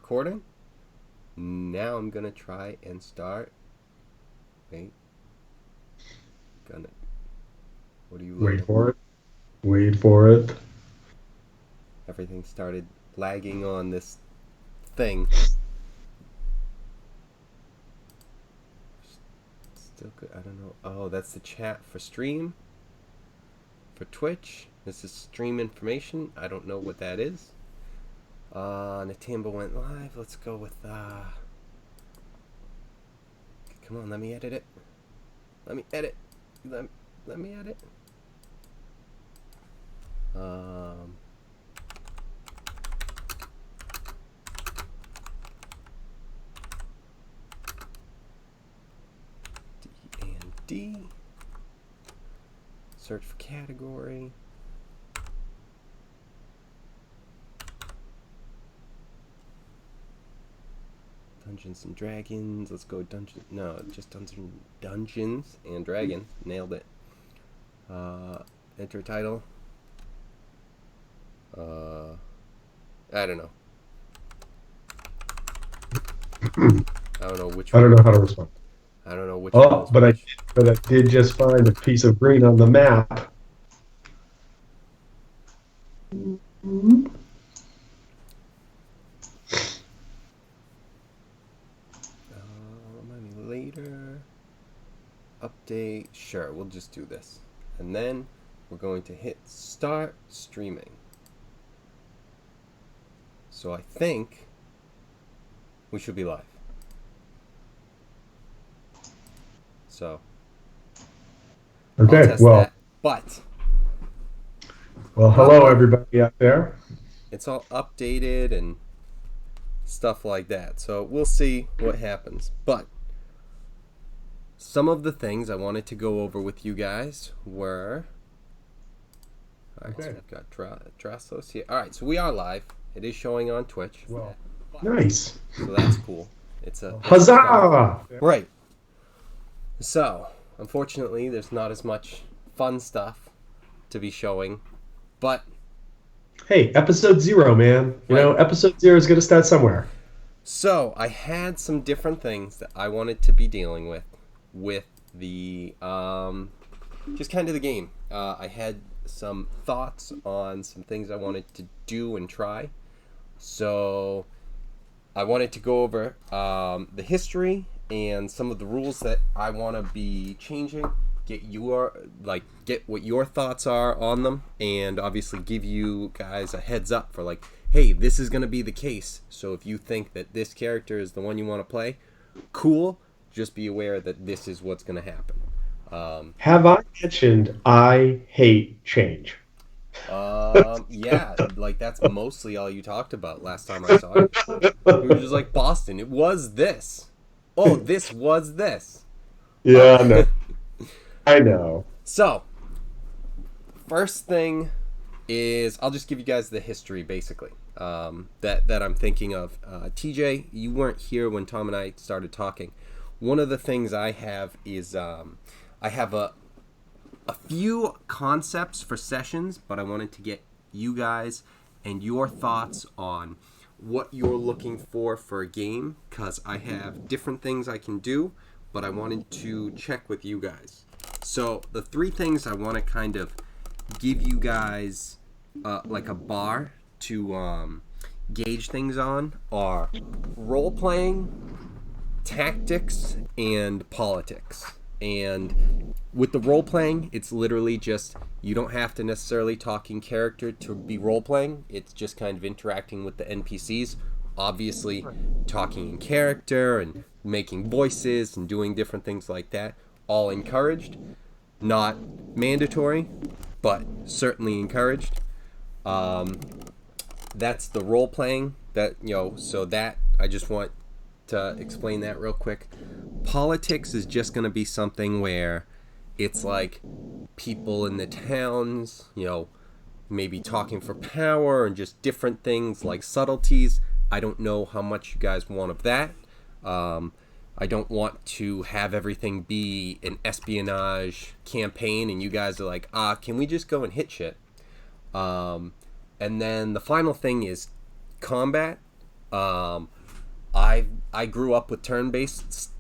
recording. Now I'm gonna try and start. Wait. Gonna. What are you Wait loading? for it. Wait for it. Everything started lagging on this thing. Still good. I don't know. Oh, that's the chat for stream. For Twitch. This is stream information. I don't know what that is. Natimba went live. Let's go with come on, let me edit it. Let me edit. Let me edit. D. Search for category. Dungeons and Dragons. Let's go just Dungeons and Dragons. Nailed it. Enter title. I don't know. I don't know which I one. don't know how to respond. I don't know which one Oh, is but which. I did just find a piece of green on the map. Remind me later. Update. Sure, we'll just do this. And then we're going to hit start streaming. So I think we should be live. So I'll Okay, test that. But hello everybody out there. It's all updated and stuff like that. So we'll see what happens. But some of the things I wanted to go over with you guys were... Alright, so we've got Draslos here. Alright, so we are live. It is showing on Twitch. Well, nice. So that's cool. It's Huzzah! Right. So, unfortunately, there's not as much fun stuff to be showing. But... Hey, episode 0, man. You know, episode 0 is going to start somewhere. So, I had some different things that I wanted to be dealing with the, just kind of the game. I had some thoughts on some things I wanted to do and try. So, I wanted to go over the history and some of the rules that I want to be changing. Get what your thoughts are on them, and obviously give you guys a heads up for like, hey, this is going to be the case. So if you think that this character is the one you want to play, cool. Just be aware that this is what's going to happen. Have I mentioned I hate change? Yeah, like that's mostly all you talked about last time I saw you. You were just like, Boston, it was this. Oh, this was this. Yeah, no. I know. So, first thing is, I'll just give you guys the history, basically, that I'm thinking of. TJ, you weren't here when Tom and I started talking. One of the things I have is I have a few concepts for sessions, but I wanted to get you guys and your thoughts on what you're looking for a game, because I have different things I can do, but I wanted to check with you guys. So the 3 things I want to kind of give you guys like a bar to gauge things on are role-playing, tactics, and politics. And with the role-playing, it's literally just, you don't have to necessarily talk in character to be role-playing. It's just kind of interacting with the NPCs. Obviously, talking in character and making voices and doing different things like that. All encouraged. Not mandatory, but certainly encouraged. That's the role-playing. So that, I just want to explain that real quick. Politics is just going to be something where it's like people in the towns, maybe talking for power and just different things like subtleties. I don't know how much you guys want of that. I don't want to have everything be an espionage campaign and you guys are like, can we just go and hit shit? And then the final thing is combat. Um, I grew up with turn-based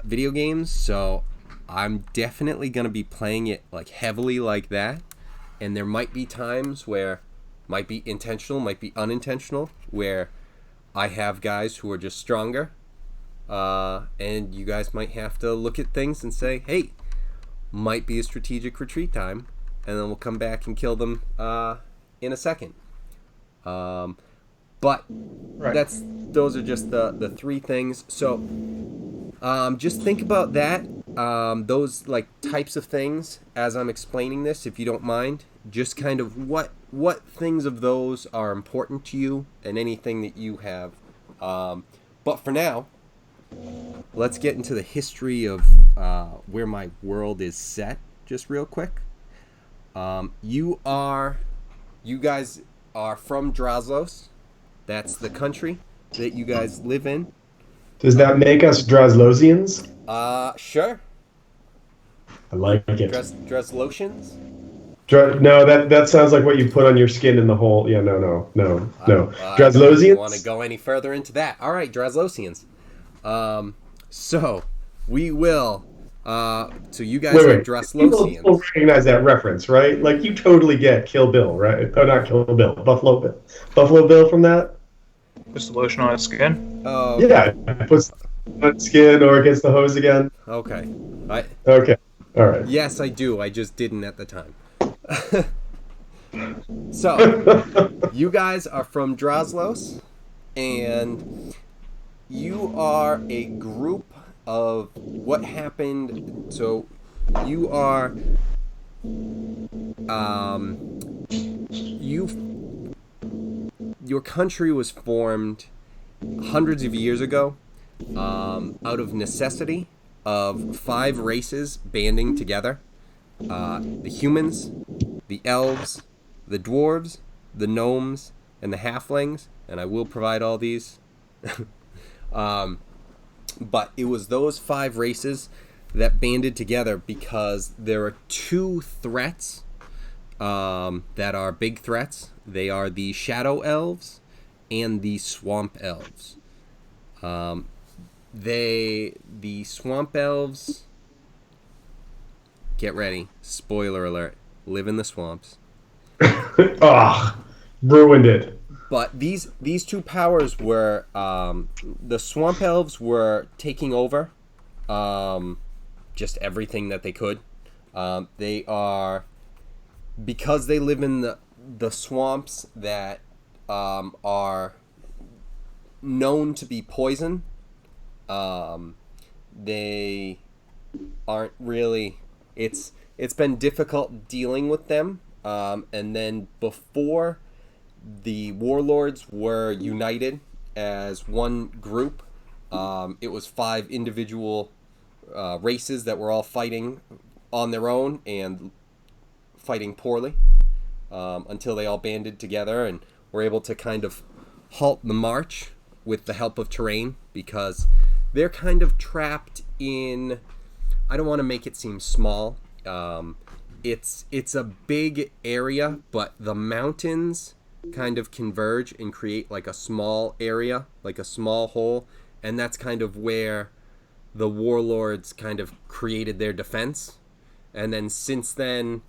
video games, so I'm definitely gonna be playing it like heavily like that. And there might be times where might be intentional, might be unintentional, where I have guys who are just stronger, and you guys might have to look at things and say, "Hey, might be a strategic retreat time," and then we'll come back and kill them in a second. But Right. those are just the three things. So just think about that. Those like types of things as I'm explaining this, if you don't mind. Just kind of what things of those are important to you, and anything that you have. But for now, let's get into the history of where my world is set. Just real quick. You guys are from Draslos. That's the country that you guys live in. Does that make us Draslosians? Sure. I like it. Draslosians? No, that sounds like what you put on your skin in the hole. Yeah, no. I don't even want to Draslosians? go any further into that. All right, Draslosians. So we will. So you guys are Wait. People Draslosians. recognize that reference, right? Like you totally get Kill Bill, right? Oh, not Kill Bill, Buffalo Bill. Buffalo Bill from that? Puts the lotion on his skin. Oh, Yeah, okay. it puts on skin or against the hose again. Okay. I Okay, all right. Yes, I do. I just didn't at the time. So you guys are from Draslos, and you are a group of what happened. So you are your country was formed hundreds of years ago, out of necessity of five races banding together: the humans, the elves, the dwarves, the gnomes, and the halflings. And I will provide all these. But it was those five races that banded together because there are two threats that are big threats. They are the shadow elves and the swamp elves. The swamp elves, get ready, spoiler alert, live in the swamps. Ah, ruined it. But these two powers were the swamp elves were taking over just everything that they could. They are, because they live in the swamps that are known to be poison. They aren't really. It's been difficult dealing with them. And then before the warlords were united as one group, it was five individual races that were all fighting on their own and fighting poorly, until they all banded together and were able to kind of halt the march with the help of terrain, because they're kind of trapped in, I don't want to make it seem small. It's a big area, but the mountains kind of converge and create like a small area, like a small hole, and that's kind of where the warlords kind of created their defense. And then since then,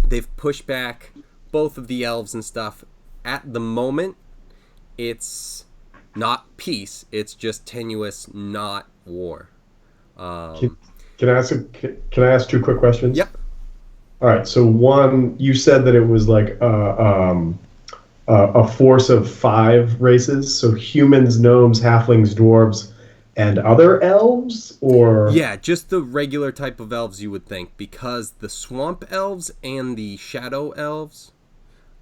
they've pushed back both of the elves and stuff. At the moment, it's not peace, it's just tenuous, not war. Can I ask two quick questions? Yep. All right. So one, you said that it was like a force of five races. So humans, gnomes, halflings, dwarves, and other elves, or Yeah, just the regular type of elves you would think, because the swamp elves and the shadow elves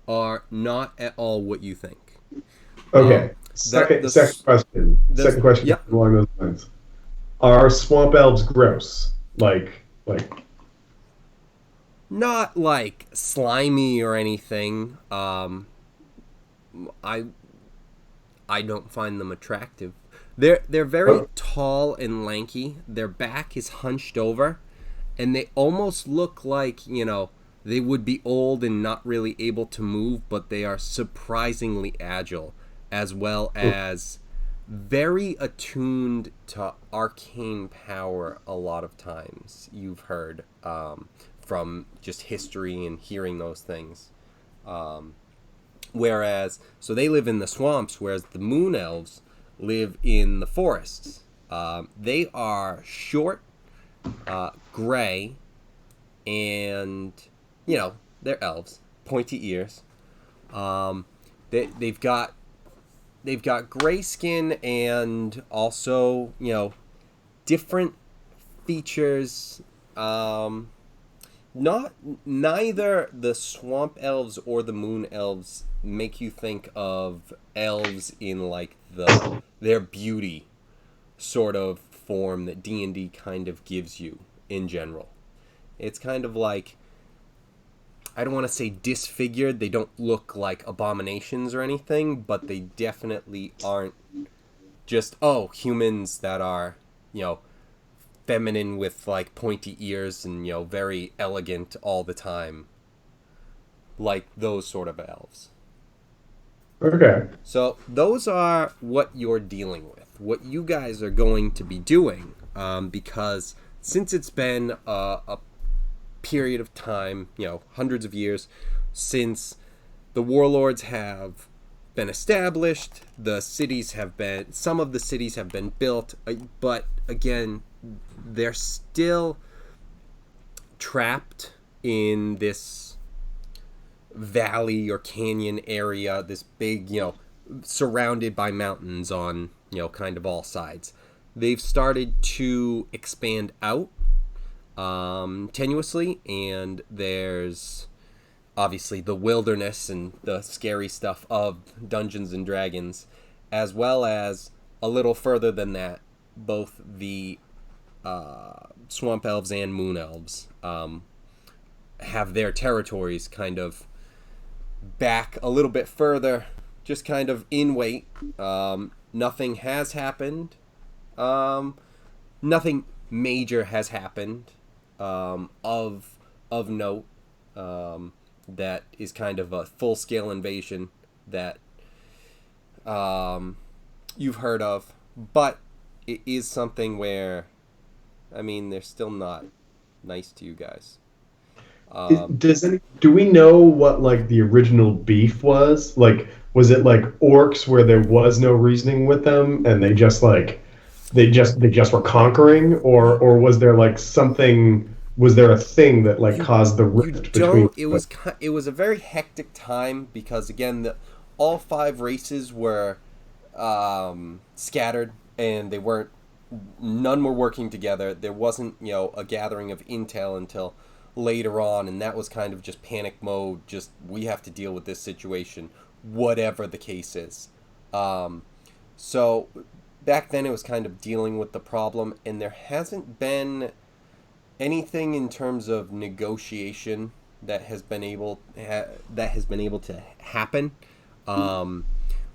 are not at all what you think. okay. Second question. Second question Yep. along those lines. Are swamp elves gross? Like Not like slimy or anything. I don't find them attractive. They're very tall and lanky. Their back is hunched over, and they almost look like, they would be old and not really able to move, but they are surprisingly agile. as well as very attuned to arcane power a lot of times. You've heard from just history and hearing those things. Whereas, so they live in the swamps, whereas the moon elves live in the forests. They are short, gray, and, they're elves. Pointy ears. They've got gray skin and also, different features. Neither the swamp elves or the moon elves make you think of elves in like their beauty sort of form that D&D kind of gives you in general. It's kind of like, I don't want to say disfigured. They don't look like abominations or anything, but they definitely aren't just, humans that are, feminine with like pointy ears and, very elegant all the time. Like those sort of elves. Okay. So those are what you're dealing with. What you guys are going to be doing, because since it's been a period of time, hundreds of years since the warlords have been established, some of the cities have been built, but again, they're still trapped in this valley or canyon area, this big, surrounded by mountains on, kind of all sides. They've started to expand out tenuously, and there's obviously the wilderness and the scary stuff of Dungeons and Dragons, as well as a little further than that, both the swamp elves and moon elves have their territories kind of back a little bit further, just kind of in wait. Nothing has happened. Nothing major has happened of note that is kind of a full-scale invasion that you've heard of, but it is something where, they're still not nice to you guys. Do we know what like the original beef was? Like, was it like orcs where there was no reasoning with them and they just were conquering, or was there like something? Was there a thing that like caused the rift between? It was a very hectic time because again, all 5 races were scattered and none were working together. There wasn't a gathering of intel until later on, and that was kind of just panic mode. Just, we have to deal with this situation, whatever the case is. So back then it was kind of dealing with the problem, and there hasn't been anything in terms of negotiation that has been able to happen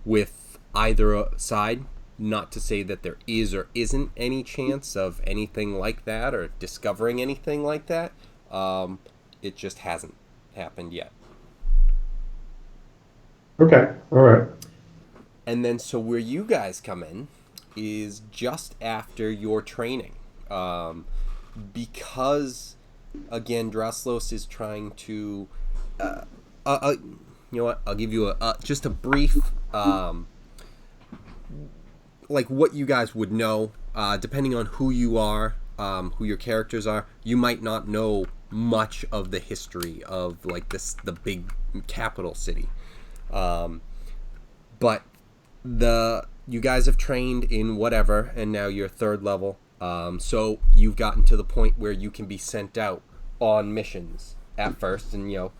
with either side. Not to say that there is or isn't any chance of anything like that or discovering anything like that. It just hasn't happened yet. Okay, all right. And then, so where you guys come in is just after your training. Because, again, Draslos is trying to... you know what? I'll give you just a brief... like what you guys would know, depending on who you are, who your characters are. You might not know much of the history of like the big capital city, but you guys have trained in whatever, and now you're 3rd level, so you've gotten to the point where you can be sent out on missions at first, and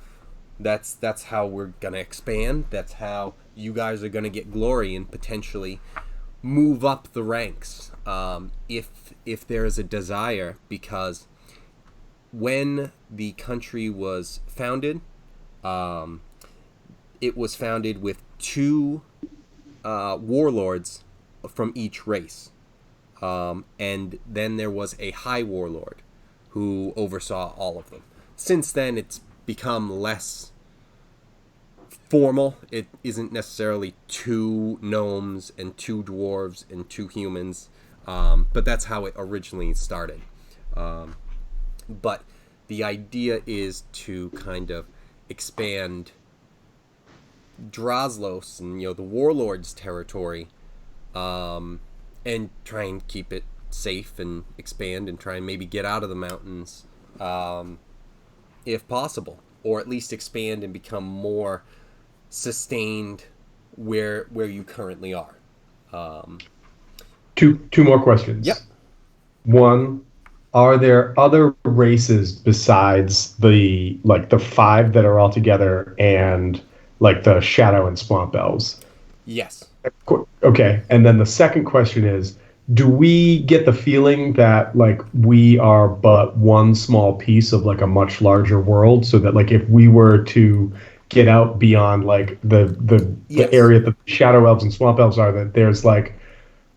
that's how we're gonna expand. That's how you guys are gonna get glory and potentially move up the ranks, if there is a desire, because when the country was founded, it was founded with 2 warlords from each race, and then there was a high warlord who oversaw all of them. Since then, it's become less formal. It isn't necessarily 2 gnomes and 2 dwarves and 2 humans, but that's how it originally started. But the idea is to kind of expand Draslos and the warlord's territory, and try and keep it safe and expand and try and maybe get out of the mountains, if possible, or at least expand and become more sustained where you currently are. Two more questions. Yep. One, are there other races besides the 5 that are all together and like the Shadow and Swamp Elves? Yes. Okay. And then the second question is, do we get the feeling that like we are but one small piece of like a much larger world, so that like if we were to get out beyond like the Yes. area that the Shadow Elves and Swamp Elves are, that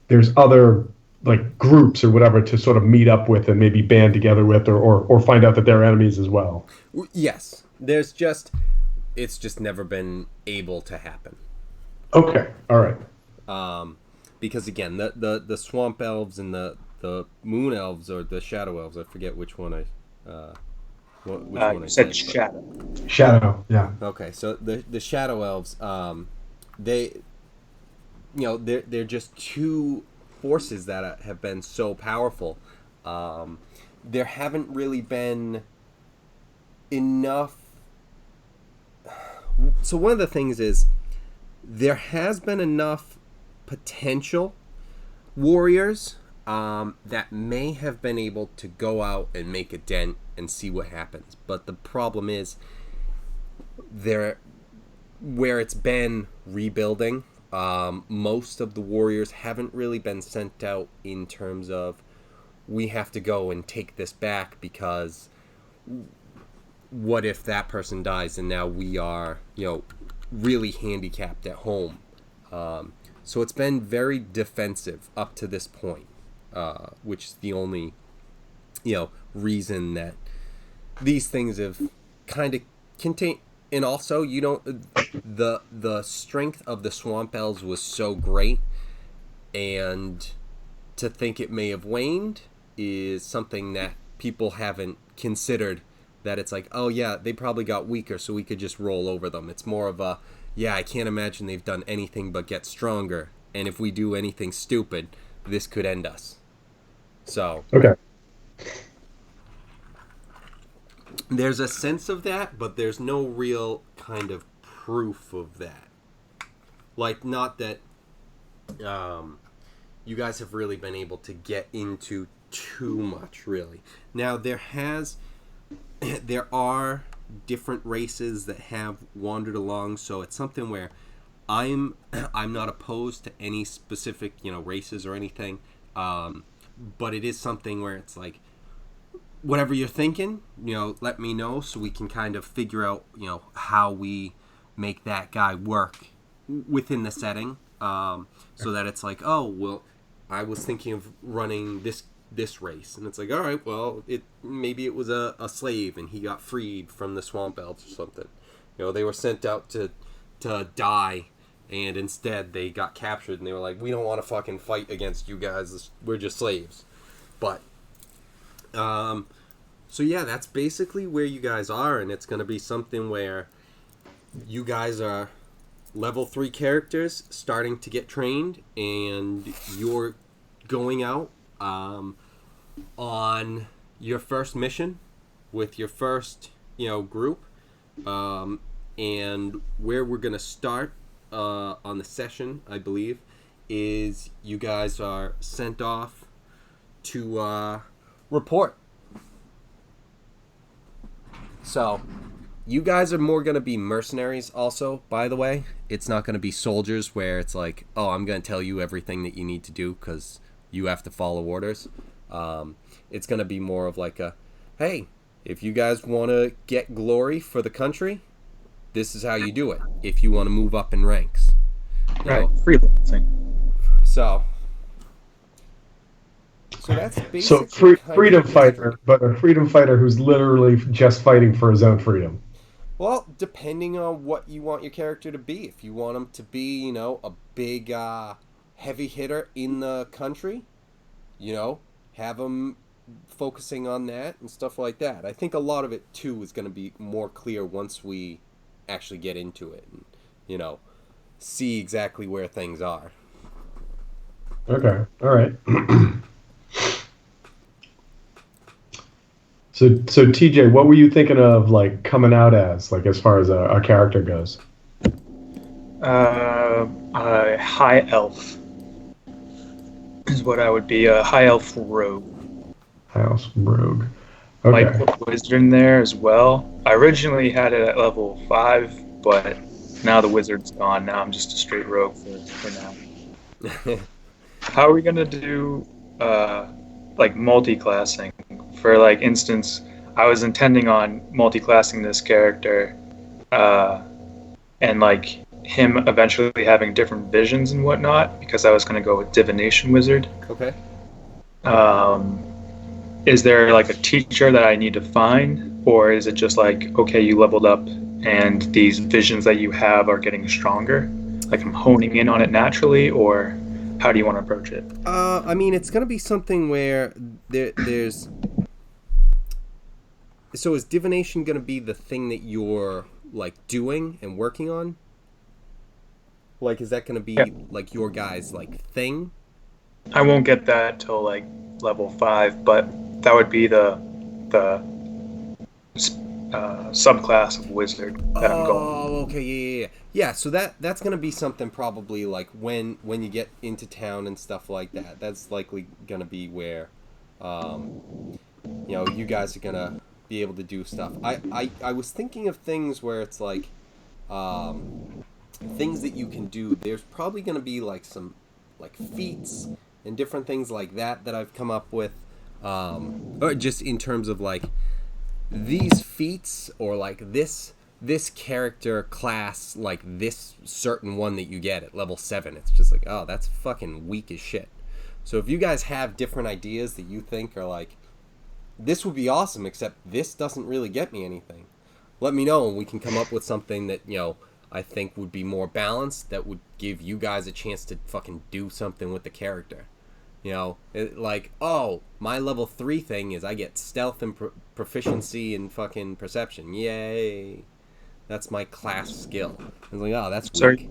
there's other like groups or whatever to sort of meet up with and maybe band together with, or find out that they're enemies as well? Yes. It's just never been able to happen. Okay. All right. Because again, the Swamp Elves and the Moon Elves, or the Shadow Elves, I forget which one You said Shadow. Shadow. Yeah. Okay, so the Shadow Elves, they're just 2 forces that have been so powerful. There haven't really been enough. So one of the things is there has been enough potential warriors that may have been able to go out and make a dent and see what happens. But the problem is where it's been rebuilding, most of the warriors haven't really been sent out in terms of, we have to go and take this back because what if that person dies and now we are, really handicapped at home. So it's been very defensive up to this point, which is the only, reason that these things have kind of contained. And also, the strength of the Swamp Elves was so great, and to think it may have waned is something that people haven't considered, that it's like, oh yeah, they probably got weaker, so we could just roll over them. It's more of a, yeah, I can't imagine they've done anything but get stronger, and if we do anything stupid, this could end us. So Okay. there's a sense of that, but there's no real kind of proof of that. Like, not that you guys have really been able to get into too much, really. Now, there are different races that have wandered along, so it's something where I'm not opposed to any specific, races or anything, but it is something where it's like, whatever you're thinking, let me know so we can kind of figure out, how we make that guy work within the setting, so that it's like, oh, well, I was thinking of running this race, and it's like, all right, well, maybe it was a slave and he got freed from the Swamp Elves or something. They were sent out to die, and instead they got captured, and they were like, we don't want to fucking fight against you guys, we're just slaves. But so yeah, that's basically where you guys are, and it's going to be something where you guys are level 3 characters starting to get trained, and you're going out on your first mission with your first, group, and where we're going to start on the session, I believe, is you guys are sent off to report. So, you guys are more going to be mercenaries also, by the way. It's not going to be soldiers where it's like, oh, I'm going to tell you everything that you need to do because you have to follow orders. It's going to be more of like a, hey, if you guys want to get glory for the country, this is how you do it. If you want to move up in ranks. Right, freelancing. So that's basically So freedom fighter, but a freedom fighter who's literally just fighting for his own freedom. Well, depending on what you want your character to be. If you want him to be, a big heavy hitter in the country, have him focusing on that and stuff like that. I think a lot of it too is going to be more clear once we actually get into it and see exactly where things are. Okay. All right. So TJ, what were you thinking of like coming out as, like as far as a character goes? A high elf is what I would be. A high elf rogue. House Rogue. Might Okay. put wizard in there as well. I originally had it at level 5, but now the wizard's gone. Now I'm just a straight rogue for now. How are we gonna do like multi-classing? For like instance, I was intending on multi-classing this character, and like him eventually having different visions and whatnot, because I was gonna go with divination wizard. Okay. Is there like a teacher that I need to find, or is it just like, okay, you leveled up and these visions that you have are getting stronger? Like I'm honing in on it naturally, or how do you want to approach it? I mean, it's going to be something where there's... So is divination going to be the thing that you're like doing and working on? Like, is that going to be like your guy's like thing? I won't get that till like level 5, but that would be the subclass of wizard that I'm going. Oh, okay, yeah. So that's gonna be something probably like when you get into town and stuff like that. That's likely gonna be where, you guys are gonna be able to do stuff. I was thinking of things where it's like, things that you can do. There's probably gonna be like some like feats and different things like that I've come up with, or just in terms of like these feats or like this character class, like this certain one that you get at level 7. It's just like, oh, that's fucking weak as shit. So if you guys have different ideas that you think are like, this would be awesome, except this doesn't really get me anything, let me know and we can come up with something that I think would be more balanced, that would give you guys a chance to fucking do something with the character. Like, oh, my level 3 thing is I get stealth and proficiency and fucking perception. Yay. That's my class skill. I was like, oh, that's weak.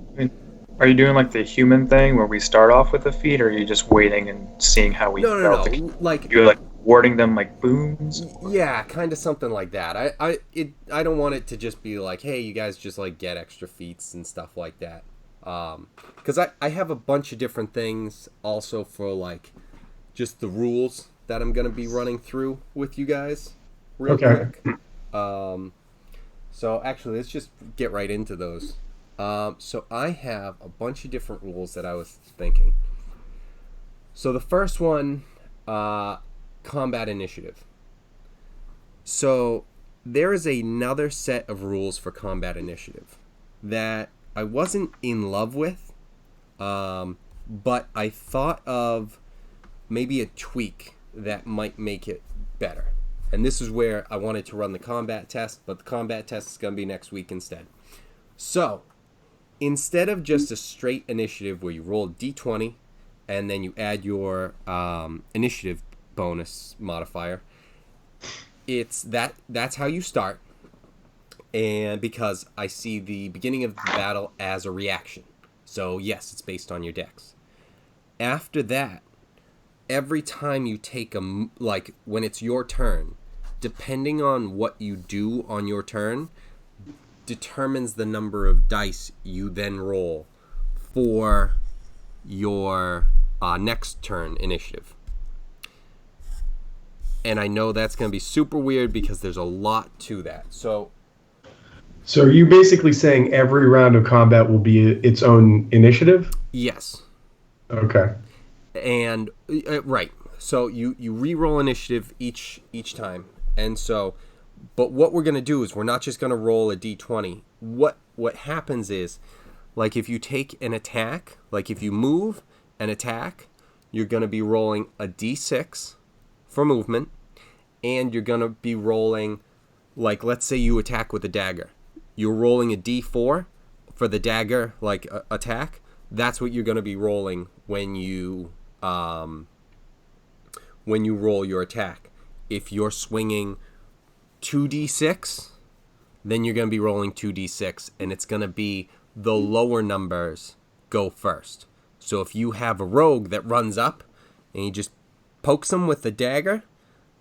Are you doing like the human thing where we start off with a feat, or are you just waiting and seeing how we No. Like, you're like warding them like boons? Yeah, kind of something like that. I don't want it to just be like, hey, you guys just like get extra feats and stuff like that. Because I have a bunch of different things also for like just the rules that I'm going to be running through with you guys real quick. So actually, let's just get right into those. So I have a bunch of different rules that I was thinking. So the first one, combat initiative. So there is another set of rules for combat initiative that I wasn't in love with, but I thought of maybe a tweak that might make it better. And this is where I wanted to run the combat test, but the combat test is going to be next week instead. So, instead of just a straight initiative where you roll a d20 and then you add your initiative bonus modifier, that's how you start. And because I see the beginning of the battle as a reaction. So yes, it's based on your dex. After that, every time you take like when it's your turn, depending on what you do on your turn, determines the number of dice you then roll for your next turn initiative. And I know that's going to be super weird because there's a lot to that. So are you basically saying every round of combat will be its own initiative? Yes. Okay. And right. So you re-roll initiative each time. And so, but what we're going to do is we're not just going to roll a d20. What happens is, like if you take an attack, like if you move and attack, you're going to be rolling a d6 for movement, and you're going to be rolling, like let's say you attack with a dagger. you're rolling a d4 for the dagger attack. That's what you're going to be rolling when you roll your attack. If you're swinging 2d6, then you're going to be rolling 2d6, and it's going to be the lower numbers go first. So if you have a rogue that runs up and he just pokes him with the dagger,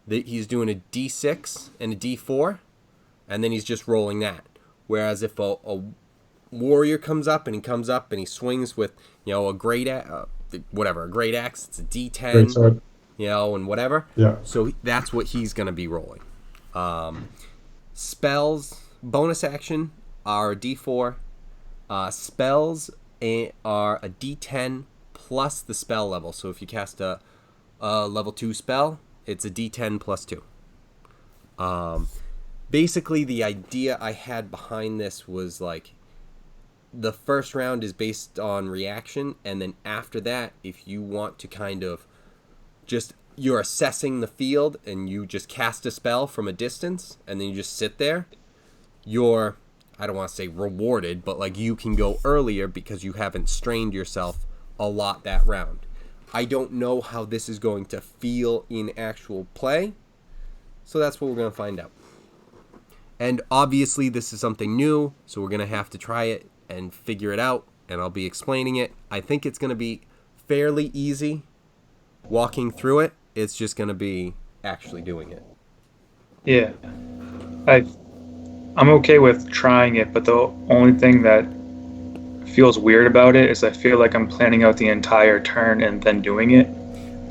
that he's doing a d6 and a d4, and then he's just rolling that. Whereas if a warrior comes up and he swings with, a great a great axe, it's a d10, and whatever. Yeah. So that's what he's going to be rolling. Spells, bonus action are a d4. Spells are a d10 plus the spell level. So if you cast a level 2 spell, it's a d10 plus 2. Basically, the idea I had behind this was like, the first round is based on reaction, and then after that, if you want to kind of you're assessing the field and you just cast a spell from a distance and then you just sit there, you're, I don't want to say rewarded, but like you can go earlier because you haven't strained yourself a lot that round. I don't know how this is going to feel in actual play, so that's what we're going to find out. And obviously this is something new, so we're going to have to try it and figure it out, and I'll be explaining it. I think it's going to be fairly easy walking through it. It's just going to be actually doing it. Yeah. I'm okay with trying it, but the only thing that feels weird about it is I feel like I'm planning out the entire turn and then doing it.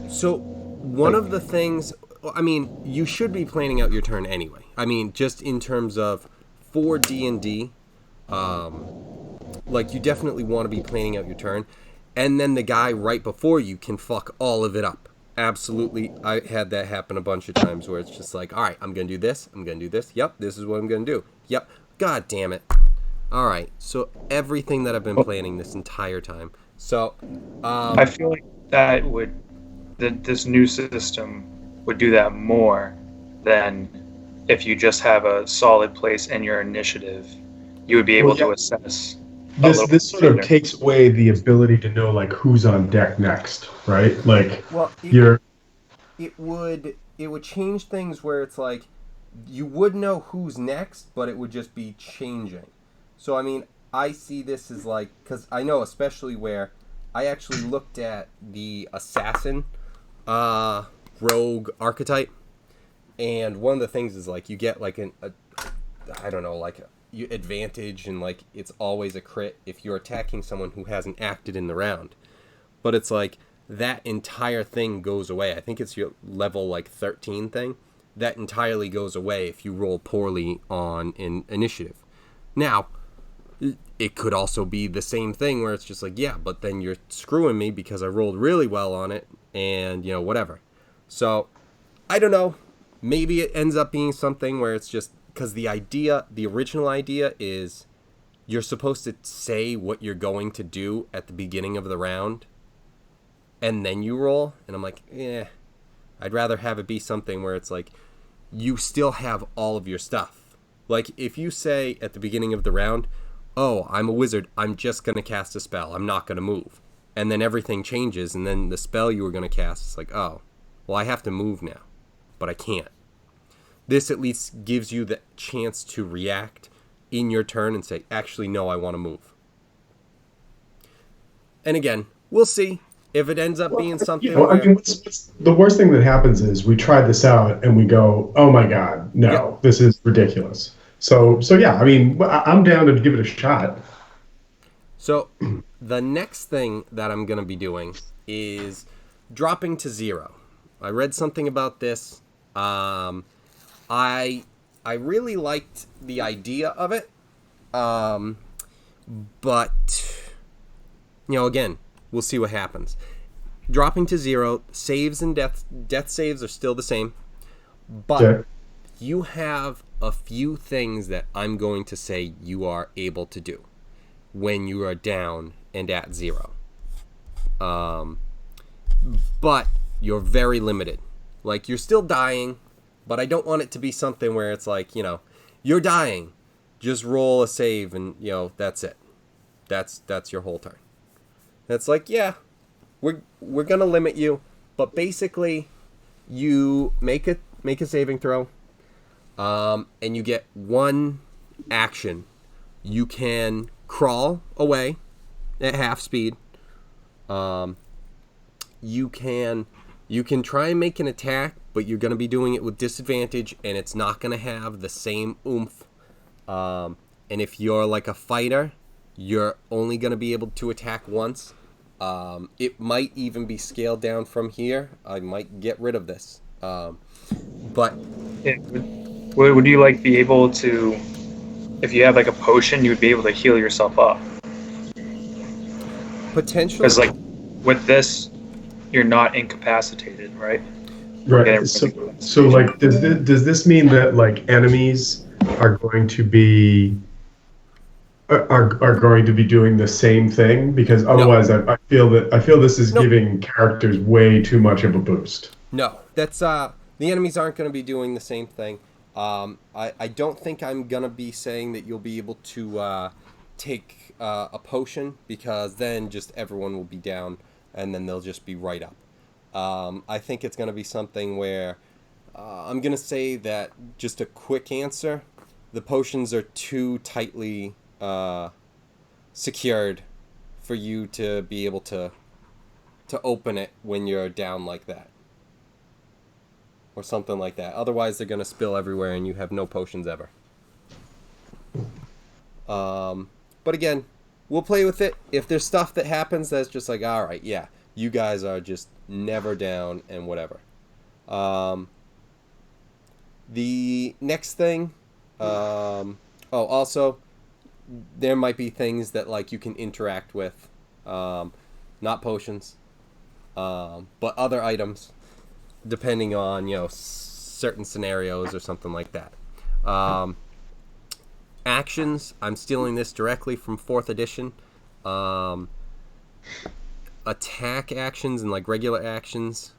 So one of the things, I mean, you should be planning out your turn anyway. I mean, just in terms of for D&D, you definitely want to be planning out your turn, and then the guy right before you can fuck all of it up. Absolutely. I had that happen a bunch of times where it's just like, all right, I'm going to do this. I'm going to do this. Yep, this is what I'm going to do. Yep. God damn it. All right. So everything that I've been planning this entire time. So I feel like this new system would do that more than if you just have a solid place in your initiative. You would be able to assess. This sort of takes away the ability to know like who's on deck next, right? Like, well, it would change things where it's like you would know who's next, but it would just be changing. So I mean, I see this as like, because I know especially where I actually looked at the assassin rogue archetype, and one of the things is like you get like advantage, and like it's always a crit if you're attacking someone who hasn't acted in the round. But it's like that entire thing goes away. I think it's your level like 13 thing. That entirely goes away if you roll poorly on an initiative. Now, it could also be the same thing where it's just like, yeah, but then you're screwing me because I rolled really well on it and, whatever. So, I don't know. Maybe it ends up being something where it's just, because the original idea is you're supposed to say what you're going to do at the beginning of the round, and then you roll. And I'm like, I'd rather have it be something where it's like you still have all of your stuff. Like if you say at the beginning of the round, oh, I'm a wizard, I'm just going to cast a spell, I'm not going to move. And then everything changes, and then the spell you were going to cast is like, oh, well, I have to move now, but I can't. This at least gives you the chance to react in your turn and say, actually, no, I want to move. And again, we'll see if it ends up being something. What's the worst thing that happens is we try this out and we go, oh my God, no, This is ridiculous. So yeah, I mean, I'm down to give it a shot. So the next thing that I'm going to be doing is dropping to 0. I read something about this. I really liked the idea of it, but again, we'll see what happens. Dropping to 0, saves and death saves are still the same, but you have a few things that I'm going to say you are able to do when you are down and at 0. But you're very limited. Like, you're still dying, but I don't want it to be something where it's like, you're dying, just roll a save, and that's it. That's your whole turn. And it's like, yeah, we're gonna limit you, but basically, you make a saving throw, and you get one action. You can crawl away at half speed. You can try and make an attack, but you're going to be doing it with disadvantage, and it's not going to have the same oomph. And if you're like a fighter, you're only going to be able to attack once. It might even be scaled down from here. I might get rid of this. But Yeah. Would you like be able to, if you have like a potion, you would be able to heal yourself up? potentially, Because like with this, you're not incapacitated, right? Right. So like, does this mean that like enemies are going to be are going to be doing the same thing? Because otherwise, I feel this is giving characters way too much of a boost. No, that's the enemies aren't going to be doing the same thing. I don't think I'm going to be saying that you'll be able to take a potion, because then just everyone will be down, and then they'll just be right up. I think it's going to be something where I'm going to say that, just a quick answer, the potions are too tightly secured for you to be able to open it when you're down like that. Or something like that. Otherwise, they're going to spill everywhere and you have no potions ever. But again, we'll play with it. If there's stuff that happens that's just like, all right, yeah, you guys are just never down and whatever. The next thing, also, there might be things that like you can interact with, not potions, but other items, depending on certain scenarios or something like that. Actions, I'm stealing this directly from 4th edition. Attack actions and like regular actions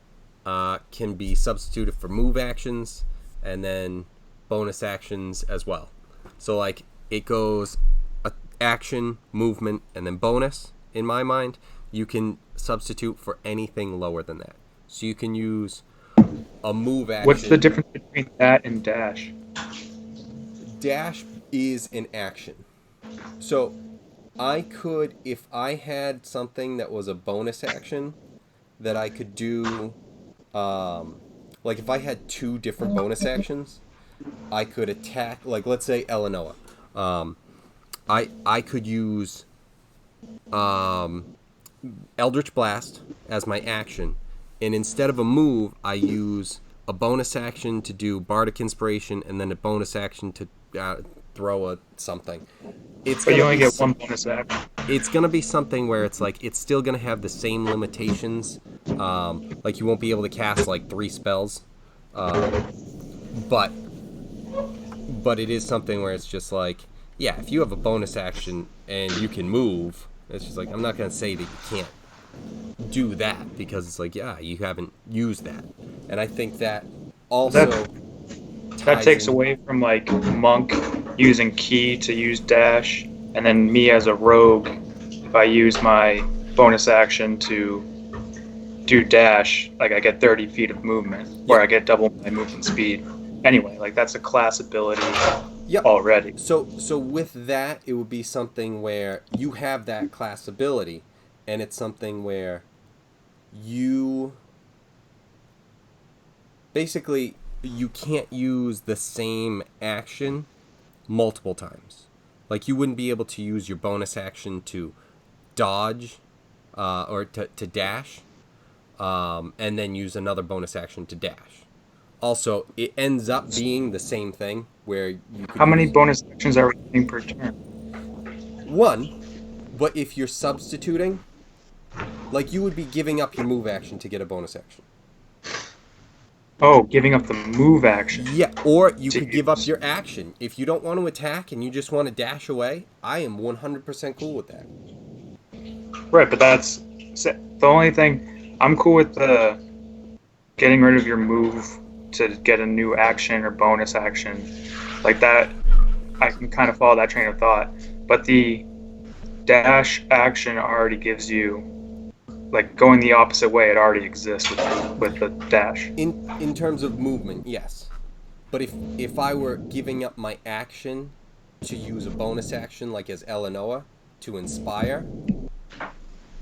can be substituted for move actions, and then bonus actions as well. So like it goes action, movement, and then bonus. In my mind, you can substitute for anything lower than that. So you can use a move action. What's the difference between that and dash? Dash is an action. So I could, if I had something that was a bonus action that I could do, like if I had 2 different bonus actions, I could attack, like let's say Eleanor. I could use Eldritch Blast as my action, and instead of a move, I use a bonus action to do Bardic Inspiration, and then a bonus action to throw something. But you only get one bonus action. It's going to be something where it's like, it's still going to have the same limitations. Like you won't be able to cast like 3 spells. But it is something where it's just like, yeah, if you have a bonus action and you can move, it's just like, I'm not going to say that you can't do that, because it's like, yeah, you haven't used that. And I think that also that takes away from like Monk using Key to use dash, and then me as a rogue, if I use my bonus action to do dash, like I get 30 feet of movement, or I get double my movement speed. Anyway, like that's a class ability already. So with that, it would be something where you have that class ability, and it's something where you basically, you can't use the same action multiple times. Like you wouldn't be able to use your bonus action to dodge or to dash, and then use another bonus action to dash. Also, it ends up being the same thing where you can How many bonus actions are we getting per turn? 1, but if you're substituting, like you would be giving up your move action to get a bonus action. Oh, giving up the move action. Yeah, or you could give up your action. If you don't want to attack and you just want to dash away, I am 100% cool with that. Right, but that's the only thing. I'm cool with the getting rid of your move to get a new action or bonus action. Like that I can kind of follow that train of thought. But the dash action already gives you, like, going the opposite way. It already exists with the dash. In terms of movement, yes. But if I were giving up my action to use a bonus action, like as Eleanor, to inspire,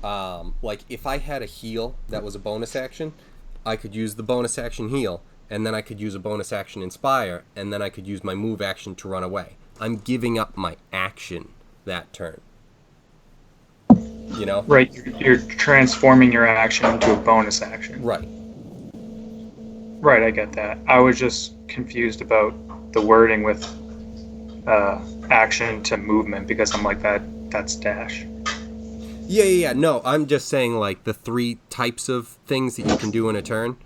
like if I had a heal that was a bonus action, I could use the bonus action heal, and then I could use a bonus action inspire, and then I could use my move action to run away. I'm giving up my action that turn. You know? Right, you're transforming your action into a bonus action. Right. Right, I get that. I was just confused about the wording with action to movement, because I'm like, that's dash. Yeah. No, I'm just saying, like, the 3 types of things that you can do in a turn.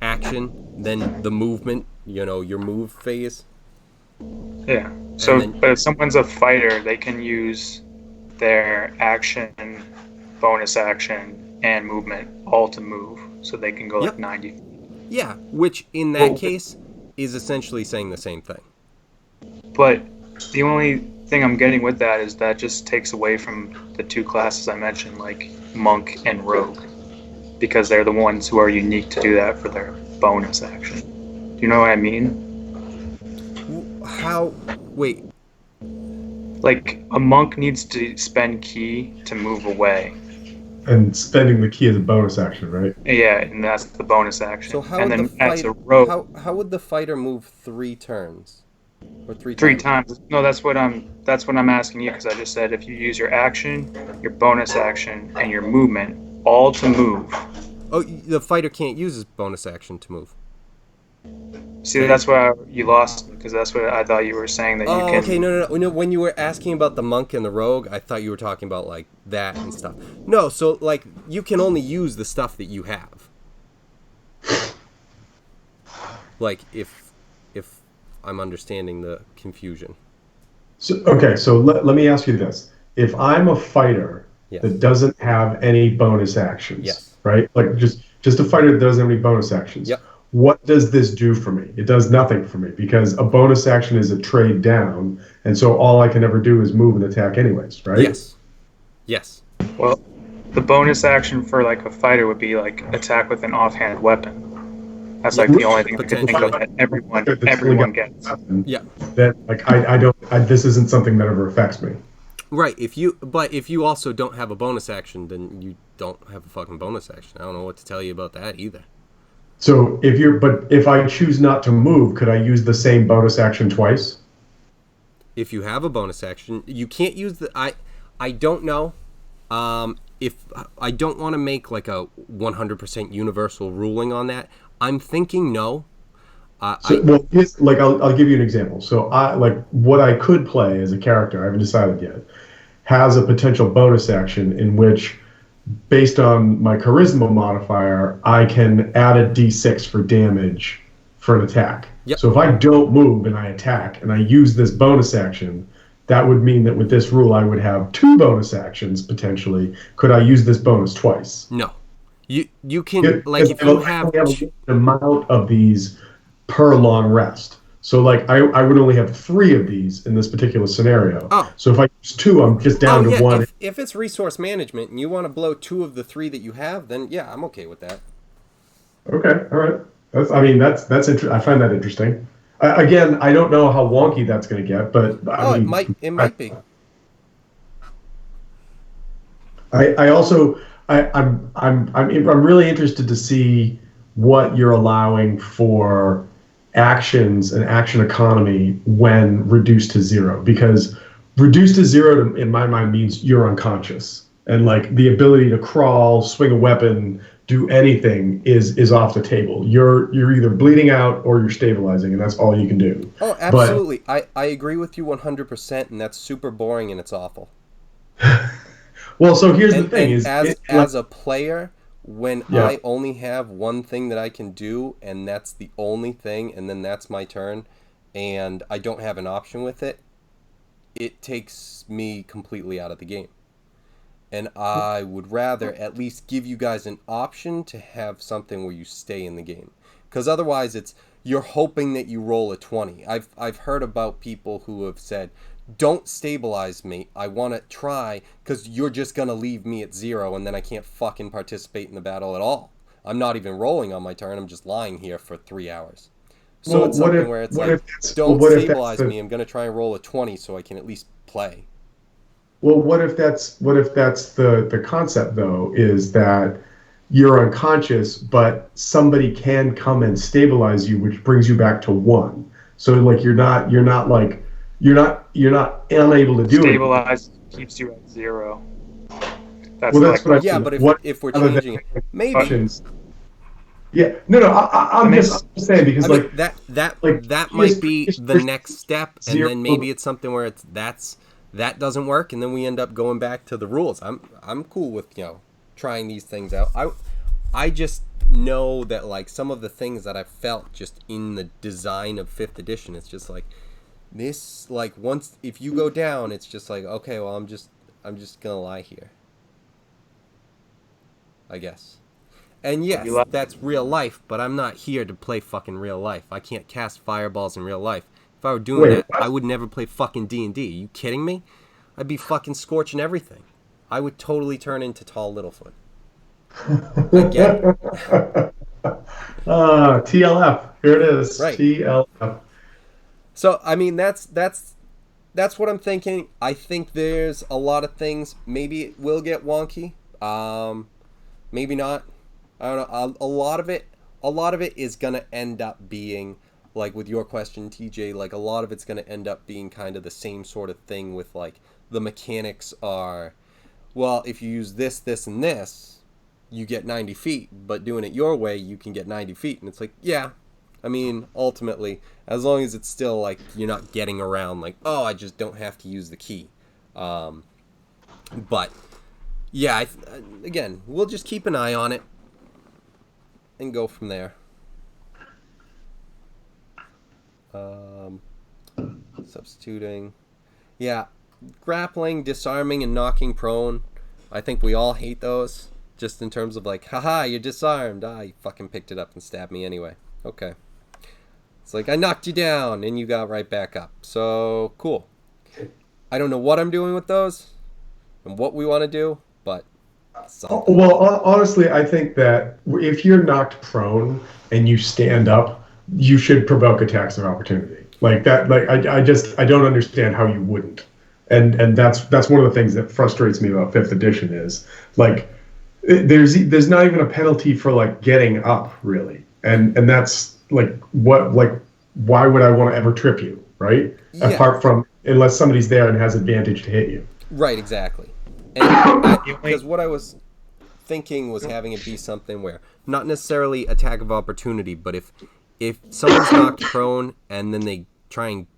Action, then the movement, your move phase. Yeah. So, then, but if someone's a fighter, they can use their action, bonus action, and movement all to move. So they can go like 90. Yeah, which in that case is essentially saying the same thing. But the only thing I'm getting with that is that just takes away from the 2 classes I mentioned, like monk and rogue, because they're the ones who are unique to do that for their bonus action. Do you know what I mean? How? Wait. Like, a monk needs to spend ki to move away. And spending the key as a bonus action, right? Yeah, and that's the bonus action. So how and would then the fighter, as a rogue, how would the fighter move 3 turns? Or 3 times. No, that's what I'm asking you, because I just said if you use your action, your bonus action, and your movement all to move. Oh, the fighter can't use his bonus action to move. See, that's why you lost me, because that's what I thought you were saying, that you can. Okay, no. When you were asking about the monk and the rogue, I thought you were talking about like that and stuff. No, so like you can only use the stuff that you have. Like if I'm understanding the confusion. So let me ask you this: if I'm a fighter that doesn't have any bonus actions, right? Like just a fighter that doesn't have any bonus actions. Yep. What does this do for me? It does nothing for me, because a bonus action is a trade down, and so all I can ever do is move and attack anyways, right? Yes. Well, the bonus action for like a fighter would be like attack with an offhand weapon. That's like the only thing I can think of that everyone gets. Yeah. That like this isn't something that ever affects me. Right. If you also don't have a bonus action, then you don't have a fucking bonus action. I don't know what to tell you about that either. So if I choose not to move, could I use the same bonus action twice? If you have a bonus action, you can't use the. I don't know. If I don't want to make like a 100% universal ruling on that, I'm thinking no. I'll give you an example. So what I could play as a character, I haven't decided yet, has a potential bonus action in which, based on my charisma modifier, I can add a d6 for damage for an attack. Yep. So if I don't move and I attack and I use this bonus action, that would mean that with this rule I would have 2 bonus actions potentially. Could I use this bonus twice? No. You can if you have an amount of these per long rest. So like I would only have 3 of these in this particular scenario. Oh. So if I use 2, I'm just down to 1. If it's resource management and you want to blow 2 of the 3 that you have, then yeah, I'm okay with that. Okay, all right. That's interesting. I find that interesting. Again, I don't know how wonky that's going to get, but it might be. I'm really interested to see what you're allowing for actions and action economy when reduced to 0, because reduced to 0 in my mind means you're unconscious, and like the ability to crawl, swing a weapon, do anything is off the table. You're either bleeding out or you're stabilizing, and that's all you can do. Oh, absolutely. I agree with you 100%, and that's super boring and it's awful. Well, so here's the thing: as a player, when I only have one thing that I can do, and that's the only thing, and then that's my turn, and I don't have an option with it, it takes me completely out of the game. And I would rather at least give you guys an option to have something where you stay in the game. Because otherwise you're hoping that you roll a 20. I've heard about people who have said, don't stabilize me. I want to try because you're just going to leave me at 0 and then I can't fucking participate in the battle at all. I'm not even rolling on my turn. I'm just lying here for 3 hours. So it's something where it's like, don't stabilize me. I'm going to try and roll a 20 so I can at least play. Well, what if that's the concept though, is that you're unconscious, but somebody can come and stabilize you, which brings you back to 1. So like you're not unable to do it. Stabilize keeps you at 0. That's what I mean. But if we're changing it, maybe. Yeah, no, I'm just saying because that might be the next step, and then maybe it's something where that doesn't work, and then we end up going back to the rules. I'm cool with trying these things out. I just know that like some of the things that I felt just in the design of 5th edition, it's just like this. Like once if you go down, it's just like okay, well I'm just gonna lie here, I guess. And yes, that's real life, but I'm not here to play fucking real life. I can't cast fireballs in real life. If I were doing that, I would never play fucking D&D. Are you kidding me? I'd be fucking scorching everything. I would totally turn into Tall Littlefoot. I get it. TLF. Here it is. Right. TLF. So, I mean, that's what I'm thinking. I think there's a lot of things. Maybe it will get wonky. Maybe not. I don't know. A lot of it is gonna end up being like with your question, TJ. Like a lot of it's gonna end up being kind of the same sort of thing with like the mechanics are, well, if you use this, this, and this, you get 90 feet. But doing it your way, you can get 90 feet. And it's like, yeah. I mean, ultimately, as long as it's still like you're not getting around like, oh, I just don't have to use the key. But yeah, again, we'll just keep an eye on it. And go from there. Substituting. Yeah. Grappling, disarming, and knocking prone. I think we all hate those. Just in terms of like, haha, you're disarmed. You fucking picked it up and stabbed me anyway. Okay. It's like, I knocked you down and you got right back up. So, cool. I don't know what I'm doing with those and what we want to do, but something. Well, honestly, I think that if you're knocked prone and you stand up, you should provoke attacks of opportunity. Like that. Like I don't understand how you wouldn't. And that's one of the things that frustrates me about 5th edition is like there's not even a penalty for like getting up really. And that's like why would I want to ever trip you, right? Yeah. Apart from unless somebody's there and has advantage to hit you. Right. Exactly. Because what I was thinking was having it be something where not necessarily attack of opportunity, but if someone's knocked prone and then they try and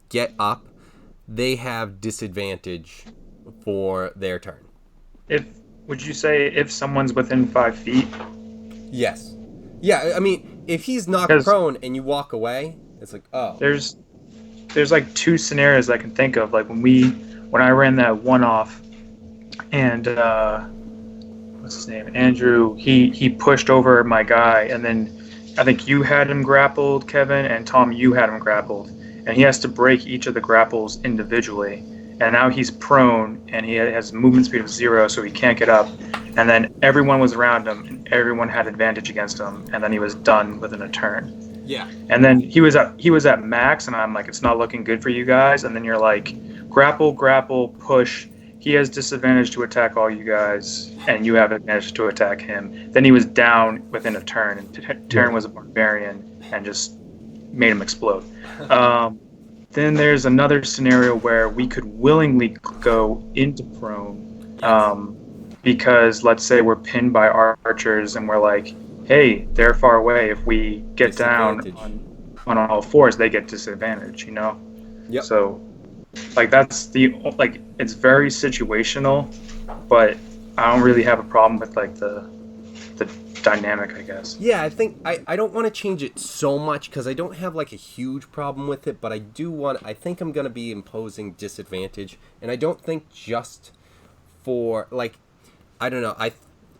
get up, they have disadvantage for their turn. Would you say if someone's within 5 feet? Yes. Yeah, I mean, if he's knocked prone and you walk away, it's like, oh. There's like 2 scenarios I can think of. Like when I ran that one off, and what's his name? Andrew. He pushed over my guy, and then I think you had him grappled, Kevin, and Tom, you had him grappled, and he has to break each of the grapples individually. And now he's prone, and he has movement speed of 0, so he can't get up. And then everyone was around him, and everyone had advantage against him, and then he was done within a turn. Yeah. And then he was at max, and I'm like, it's not looking good for you guys. And then you're like, grapple, push. He has disadvantage to attack all you guys, and you have advantage to attack him. Then he was down within a turn, and Taryn was a barbarian and just made him explode. Then there's another scenario where we could willingly go into prone, because let's say we're pinned by archers, and we're like, hey, they're far away. If we get down on all fours, they get disadvantage, you know? Yep. So, like, that's it's very situational, but I don't really have a problem with, like, the dynamic, I guess. Yeah, I think I don't want to change it so much because I don't have, like, a huge problem with it, but I think I'm going to be imposing disadvantage, and I don't think just for, like, I don't know,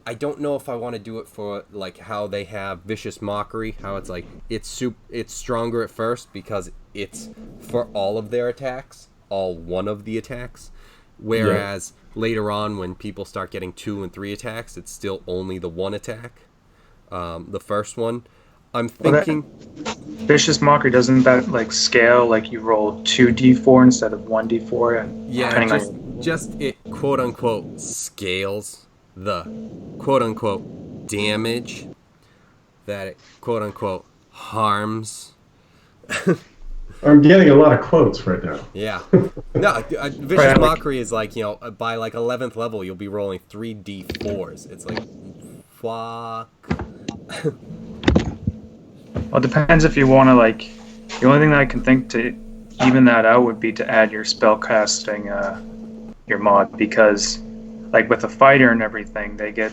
I don't know if I want to do it for like how they have Vicious Mockery, how it's like it's stronger at first because it's for all of their attacks, all one of the attacks, whereas later on when people start getting 2 and 3 attacks, it's still only the one attack, the first one. I'm thinking Vicious Mockery, doesn't that like scale, like you roll 2d4 instead of 1d4, and just it quote unquote scales the quote unquote damage that it quote unquote harms. I'm getting a lot of quotes right now. Yeah. No, Vicious Mockery is like, by like 11th level, you'll be rolling 3d4s. It's like, fuck. Well, it depends if you want to, like, the only thing that I can think to even that out would be to add your spellcasting, your mod, because, like, with a fighter and everything, they get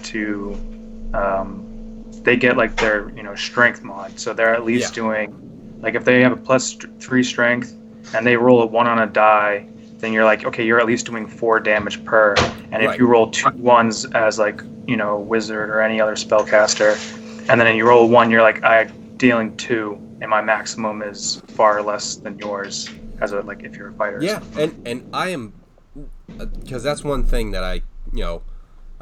like their, strength mod. So they're at least doing, like, if they have a +3 strength and they roll a 1 on a die, then you're like, okay, you're at least doing 4 damage per. And if you roll 2 1s as, like, wizard or any other spellcaster, and then you roll a 1, you're like, I'm dealing 2, and my maximum is far less than yours as a, like, if you're a fighter. Yeah, and I am, because that's one thing that I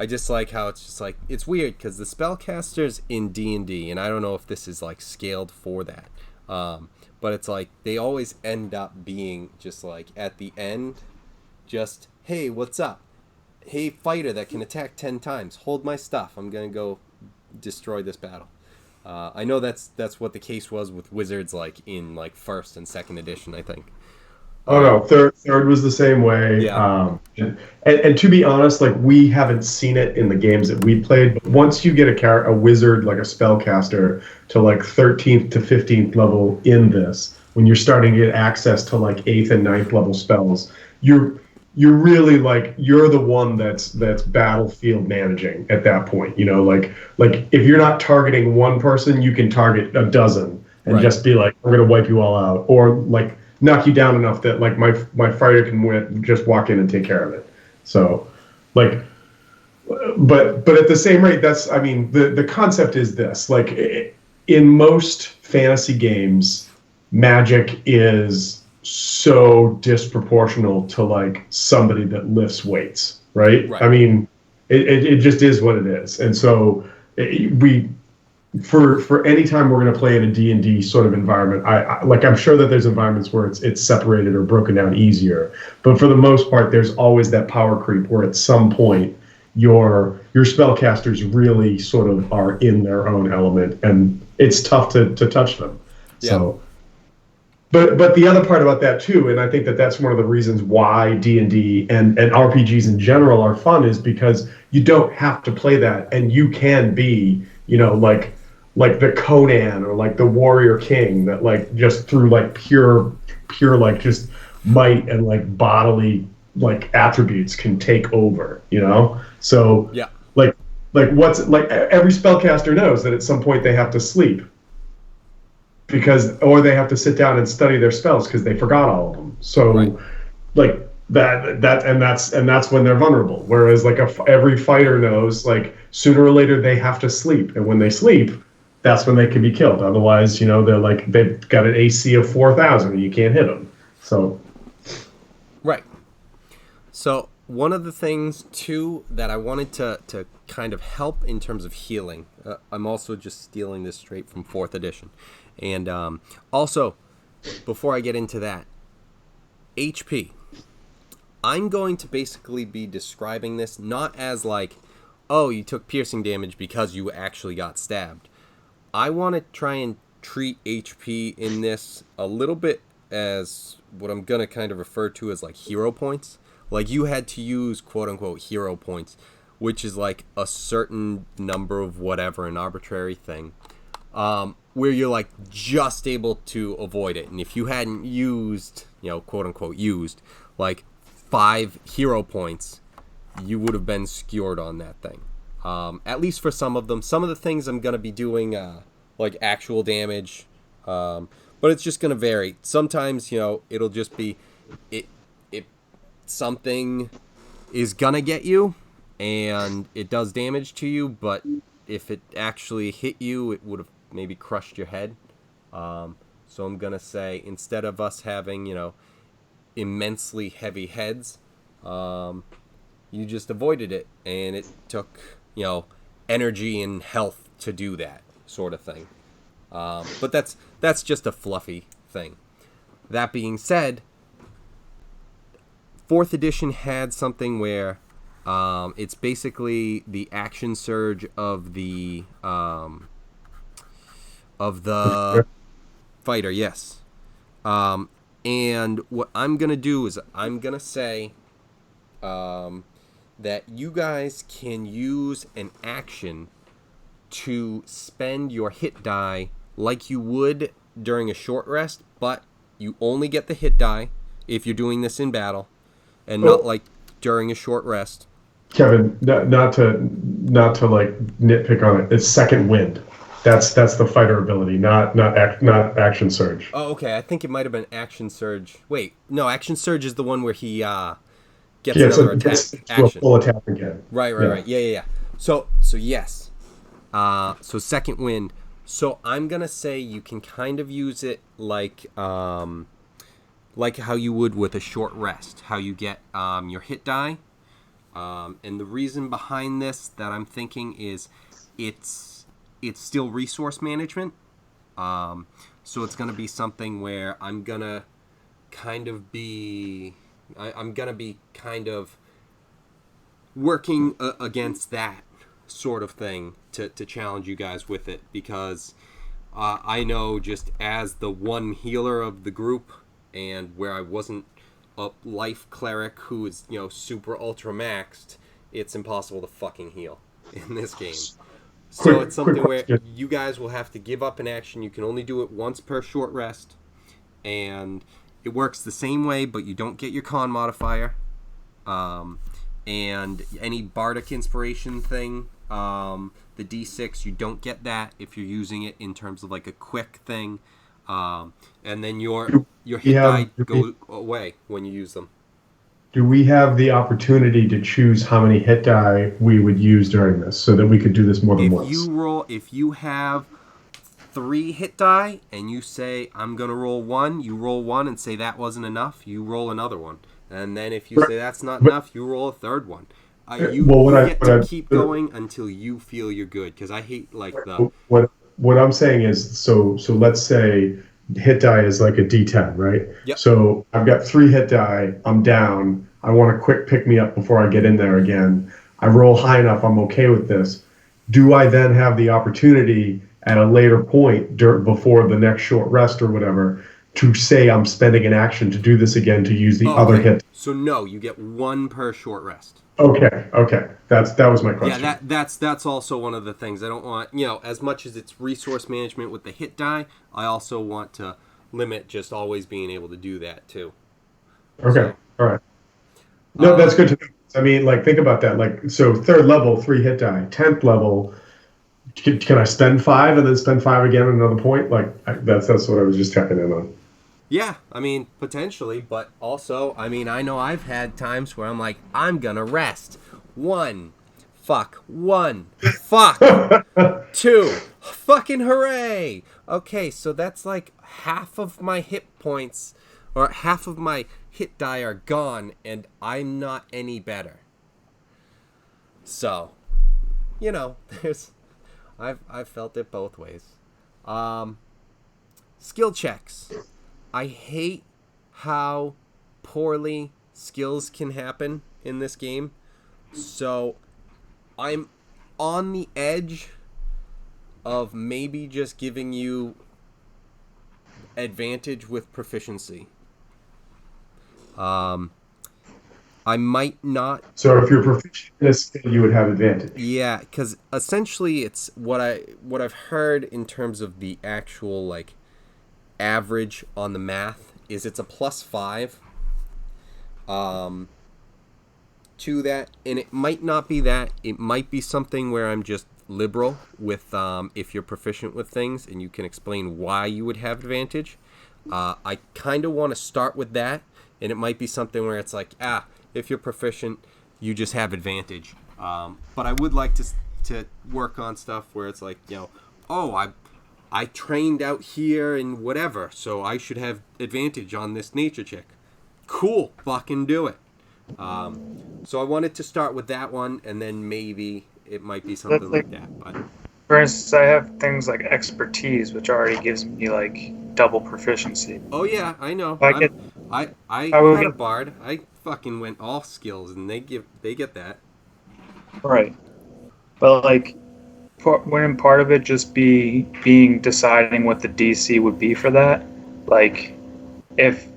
just like how it's just like, it's weird because the spellcasters in D&D, and I don't know if this is like scaled for that, but it's like they always end up being just like at the end, just, hey, what's up? Hey, fighter that can attack 10 times, hold my stuff. I'm gonna go destroy this battle. I know that's what the case was with wizards, like in like 1st and 2nd edition, I think. Oh no, third was the same way. Yeah. And to be honest, like we haven't seen it in the games that we played, but once you get a wizard, like a spellcaster, to like 13th to 15th level in this, when you're starting to get access to like 8th and 9th level spells, you're really like you're the one that's battlefield managing at that point. Like if you're not targeting one person, you can target a dozen and just be like, we're gonna wipe you all out, or like knock you down enough that like my fighter can just walk in and take care of it. So like, but at the same rate, the concept is this, like in most fantasy games, magic is so disproportional to like somebody that lifts weights, right? I mean, it just is what it is. And so for any time we're going to play in a D&D sort of environment, I'm sure that there's environments where it's separated or broken down easier, but for the most part, there's always that power creep where at some point your spellcasters really sort of are in their own element, and it's tough to touch them. Yeah. So, but the other part about that too, and I think that's one of the reasons why D&D and RPGs in general are fun, is because you don't have to play that, and you can be, like the Conan or like the Warrior King that like just through like pure like just might and like bodily like attributes can take over, So yeah, like what's like every spellcaster knows that at some point they have to sleep or they have to sit down and study their spells because they forgot all of them. So like that's when they're vulnerable. Whereas like every fighter knows like sooner or later they have to sleep, and when they sleep, that's when they can be killed. Otherwise, they're like they've got an AC of 4,000 and you can't hit them. So, right. So one of the things too that I wanted to kind of help in terms of healing, I'm also just stealing this straight from 4th edition, and also before I get into that, HP. I'm going to basically be describing this not as like, oh, you took piercing damage because you actually got stabbed. I want to try and treat HP in this a little bit as what I'm going to kind of refer to as like hero points. Like you had to use quote unquote hero points, which is like a certain number of whatever, an arbitrary thing, where you're like just able to avoid it. And if you hadn't used, quote unquote used, like 5 hero points, you would have been skewered on that thing. At least for some of them. Some of the things I'm going to be doing like actual damage, but it's just going to vary. Sometimes, it'll just be, if something is going to get you, and it does damage to you, but if it actually hit you, it would have maybe crushed your head. So I'm going to say, instead of us having, immensely heavy heads, you just avoided it, and it took, energy and health to do that sort of thing. But that's just a fluffy thing. That being said, 4th edition had something where it's basically the action surge of the fighter, yes. And what I'm gonna do is I'm gonna say that you guys can use an action to spend your hit die like you would during a short rest, but you only get the hit die if you're doing this in battle, and not like during a short rest. Kevin, not to like nitpick on it. It's second wind. That's the fighter ability, not action surge. Oh, okay. I think it might have been action surge. Wait, no, action surge is the one where he gets another attack. Gets action. a full attack again. Right. Yeah. So yes. So second wind. So I'm gonna say you can kind of use it like how you would with a short rest. How you get your hit die. And the reason behind this that I'm thinking is it's still resource management. So it's going to be something where I'm going to kind of be kind of working against that sort of thing to challenge you guys with it, because I know, just as the one healer of the group, and where I wasn't a life cleric who is, super ultra maxed, it's impossible to fucking heal in this game. So it's something where you guys will have to give up an action. You can only do it once per short rest, and it works the same way, but you don't get your con modifier. And any bardic inspiration thing, the D6, you don't get that if you're using it in terms of like a quick thing. And then your hit die go away when you use them. Do we have the opportunity to choose how many hit die we would use during this, so that we could do this more than once? If you have 3 hit die and you say, I'm going to roll 1, you roll 1 and say that wasn't enough, you roll another one. And then if you say that's not enough, you roll a third one. You get to keep going until you feel you're good, because I hate What I'm saying is, so let's say hit die is like a D10, right? Yep. So I've got 3 hit die. I'm down. I want a quick pick me up before I get in there again. I roll high enough. I'm okay with this. Do I then have the opportunity at a later point before the next short rest or whatever to say I'm spending an action to do this again, to use the other hit? So no, you get 1 per short rest. Okay. That was my question. Yeah, that's also one of the things I don't want. As much as it's resource management with the hit die, I also want to limit just always being able to do that too. Okay, all right. No, that's good to know. I mean, like, think about that. Like, so 3rd level, 3 hit die. 10th level, can I spend 5 and then spend 5 again at another point? Like, that's what I was just checking in on. Yeah, I mean, potentially, but also, I mean, I know I've had times where I'm like, I'm gonna rest. 1, fuck. 1, fuck. 2, fucking hooray. Okay, so that's like half of my hit points, or half of my hit die are gone, and I'm not any better. So, I've felt it both ways. Skill checks. I hate how poorly skills can happen in this game. So I'm on the edge of maybe just giving you advantage with proficiency. I might not. So if you're proficient in a skill, you would have advantage. Yeah, because essentially it's what I've heard in terms of the actual average on the math is it's a +5 to that, and it might not be that. It might be something where I'm just liberal with if you're proficient with things and you can explain why you would have advantage. I kind of want to start with that, and it might be something where it's like, if you're proficient, you just have advantage. But I would like to work on stuff where it's like, oh, I trained out here and whatever, so I should have advantage on this nature check. Cool, fucking do it. So I wanted to start with that one, and then maybe it might be something like that. But for instance, I have things like expertise, which already gives me like double proficiency. oh yeah, I know. I would had a get- bard. I fucking went all skills, and they get that. Right. But like, wouldn't part of it just be deciding what the DC would be for that? Like, if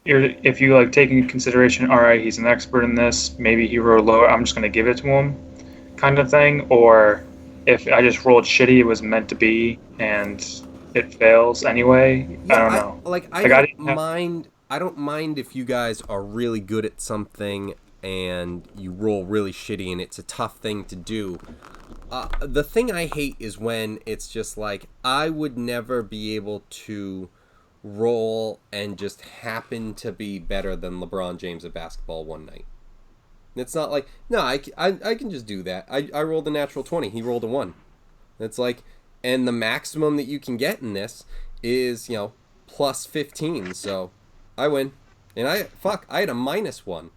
you like take into consideration, all right, he's an expert in this, maybe he rolled lower, I'm just gonna give it to him, kind of thing. Or if I just rolled shitty, it was meant to be, and it fails anyway. Yeah, I don't know. I don't mind if you guys are really good at something and you roll really shitty and it's a tough thing to do. The thing I hate is when it's just like, I would never be able to roll and just happen to be better than LeBron James at basketball one night. It's not like, no, I can just do that. I rolled a natural 20. He rolled a 1. It's like, and the maximum that you can get in this is, plus 15. So I win. And I had a -1.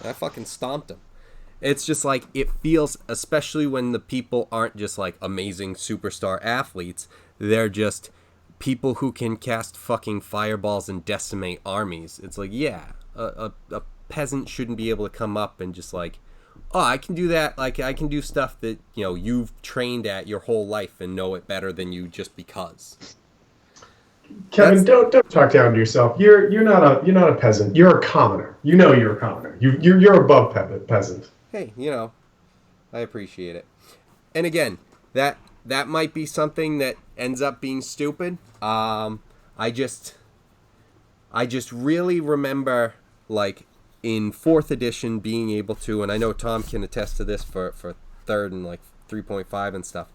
I fucking stomped him. It's just like, it feels, especially when the people aren't just like amazing superstar athletes, they're just people who can cast fucking fireballs and decimate armies. It's like, yeah, a peasant shouldn't be able to come up and just like, oh, I can do that. Like, I can do stuff that, you've trained at your whole life and know it better than you just because. Kevin, don't talk down to yourself. You're not a peasant. You're a commoner. You're a commoner. You're above peasant. Hey, I appreciate it. And again, that might be something that ends up being stupid. I just really remember, like, in 4th edition being able to, and I know Tom can attest to this for 3rd and like 3.5 and stuff.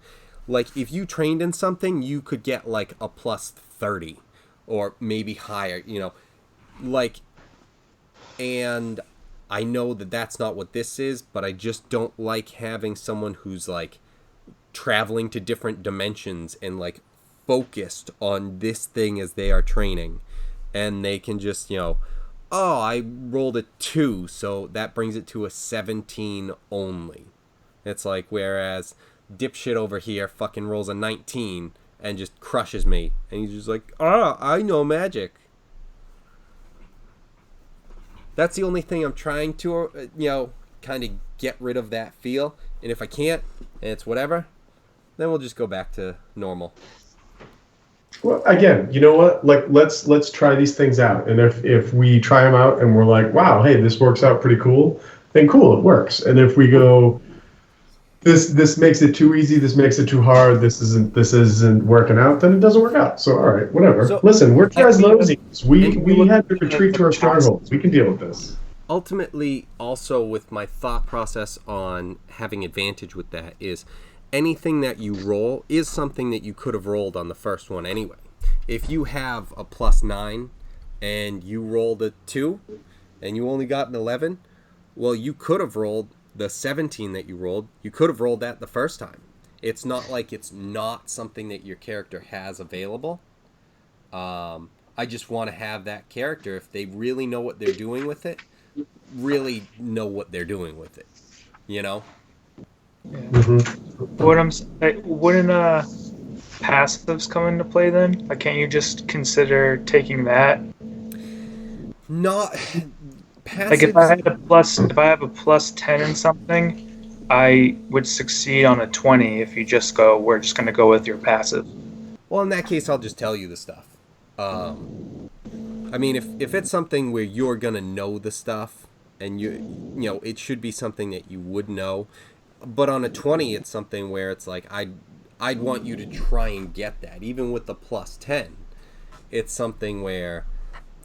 Like, if you trained in something, you could get like a plus 30 or maybe higher, like, and I know that that's not what this is, but I just don't like having someone who's like traveling to different dimensions and like focused on this thing as they are training, and they can just, oh, I rolled a 2, so that brings it to a 17 only. It's like, whereas dipshit over here fucking rolls a 19 and just crushes me, and he's just like, I know magic. That's the only thing I'm trying to, kind of get rid of that feel. And if I can't, and it's whatever, then we'll just go back to normal. Well, again, you know what? Like, let's try these things out, and if we try them out and we're like, wow, hey, this works out pretty cool, then cool, it works. And if we go, this makes it too easy, this makes it too hard, this isn't working out, then it doesn't work out. So all right, whatever. So, listen, we're Draslosians. We had to retreat to our strongholds. We can deal with this. Ultimately, also with my thought process on having advantage with that is, anything that you roll is something that you could have rolled on the first one anyway. If you have a +9 and you rolled a 2 and you only got an 11, well, you could have rolled the 17 that you rolled. You could have rolled that the first time. It's not like it's not something that your character has available. I just want to have that character, if they really know what they're doing with it, really know what they're doing with it. Yeah. Mm-hmm. Wouldn't passives come into play then? Like, can't you just consider taking that? Not passives. Like, if I have a plus 10 in something, I would succeed on a 20 if you just go, we're just going to go with your passive. Well, in that case, I'll just tell you the stuff. I mean, if it's something where you're going to know the stuff, and it should be something that you would know. But on a 20, it's something where it's like, I'd want you to try and get that. Even with the plus 10, it's something where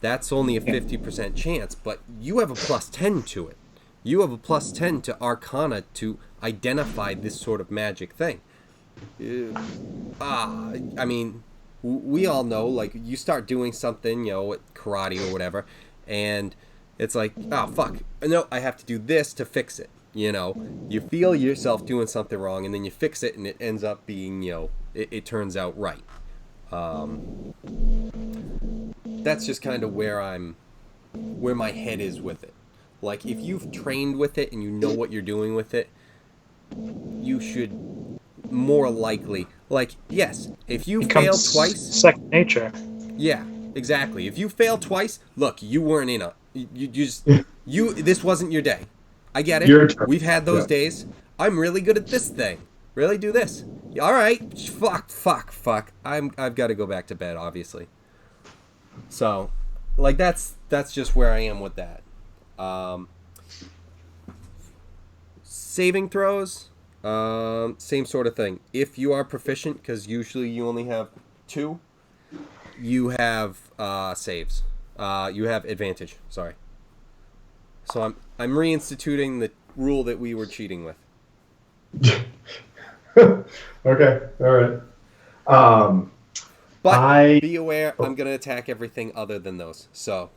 that's only a 50% chance, but you have a plus 10 to it. You have a plus 10 to Arcana to identify this sort of magic thing. I mean, we all know, like, you start doing something, at karate or whatever, and it's like, oh, fuck, no, I have to do this to fix it. you feel yourself doing something wrong, and then you fix it, and it ends up being, it turns out right. That's just kind of where my head is with it. Like, if you've trained with it and you know what you're doing with it, you should more likely, like, yes, if you fail twice, second nature. Yeah, exactly. If you fail twice, look, you weren't in a, you just, this wasn't your day. I get it. We've had those days. I'm really good at this thing. Really, do this. All right. Fuck. I've got to go back to bed, obviously. So, like, that's just where I am with that. Saving throws, same sort of thing. If you are proficient, because usually you only have 2, you have saves. You have advantage. Sorry. So I'm reinstituting the rule that we were cheating with. Okay. All right. But be aware, I'm going to attack everything other than those. So.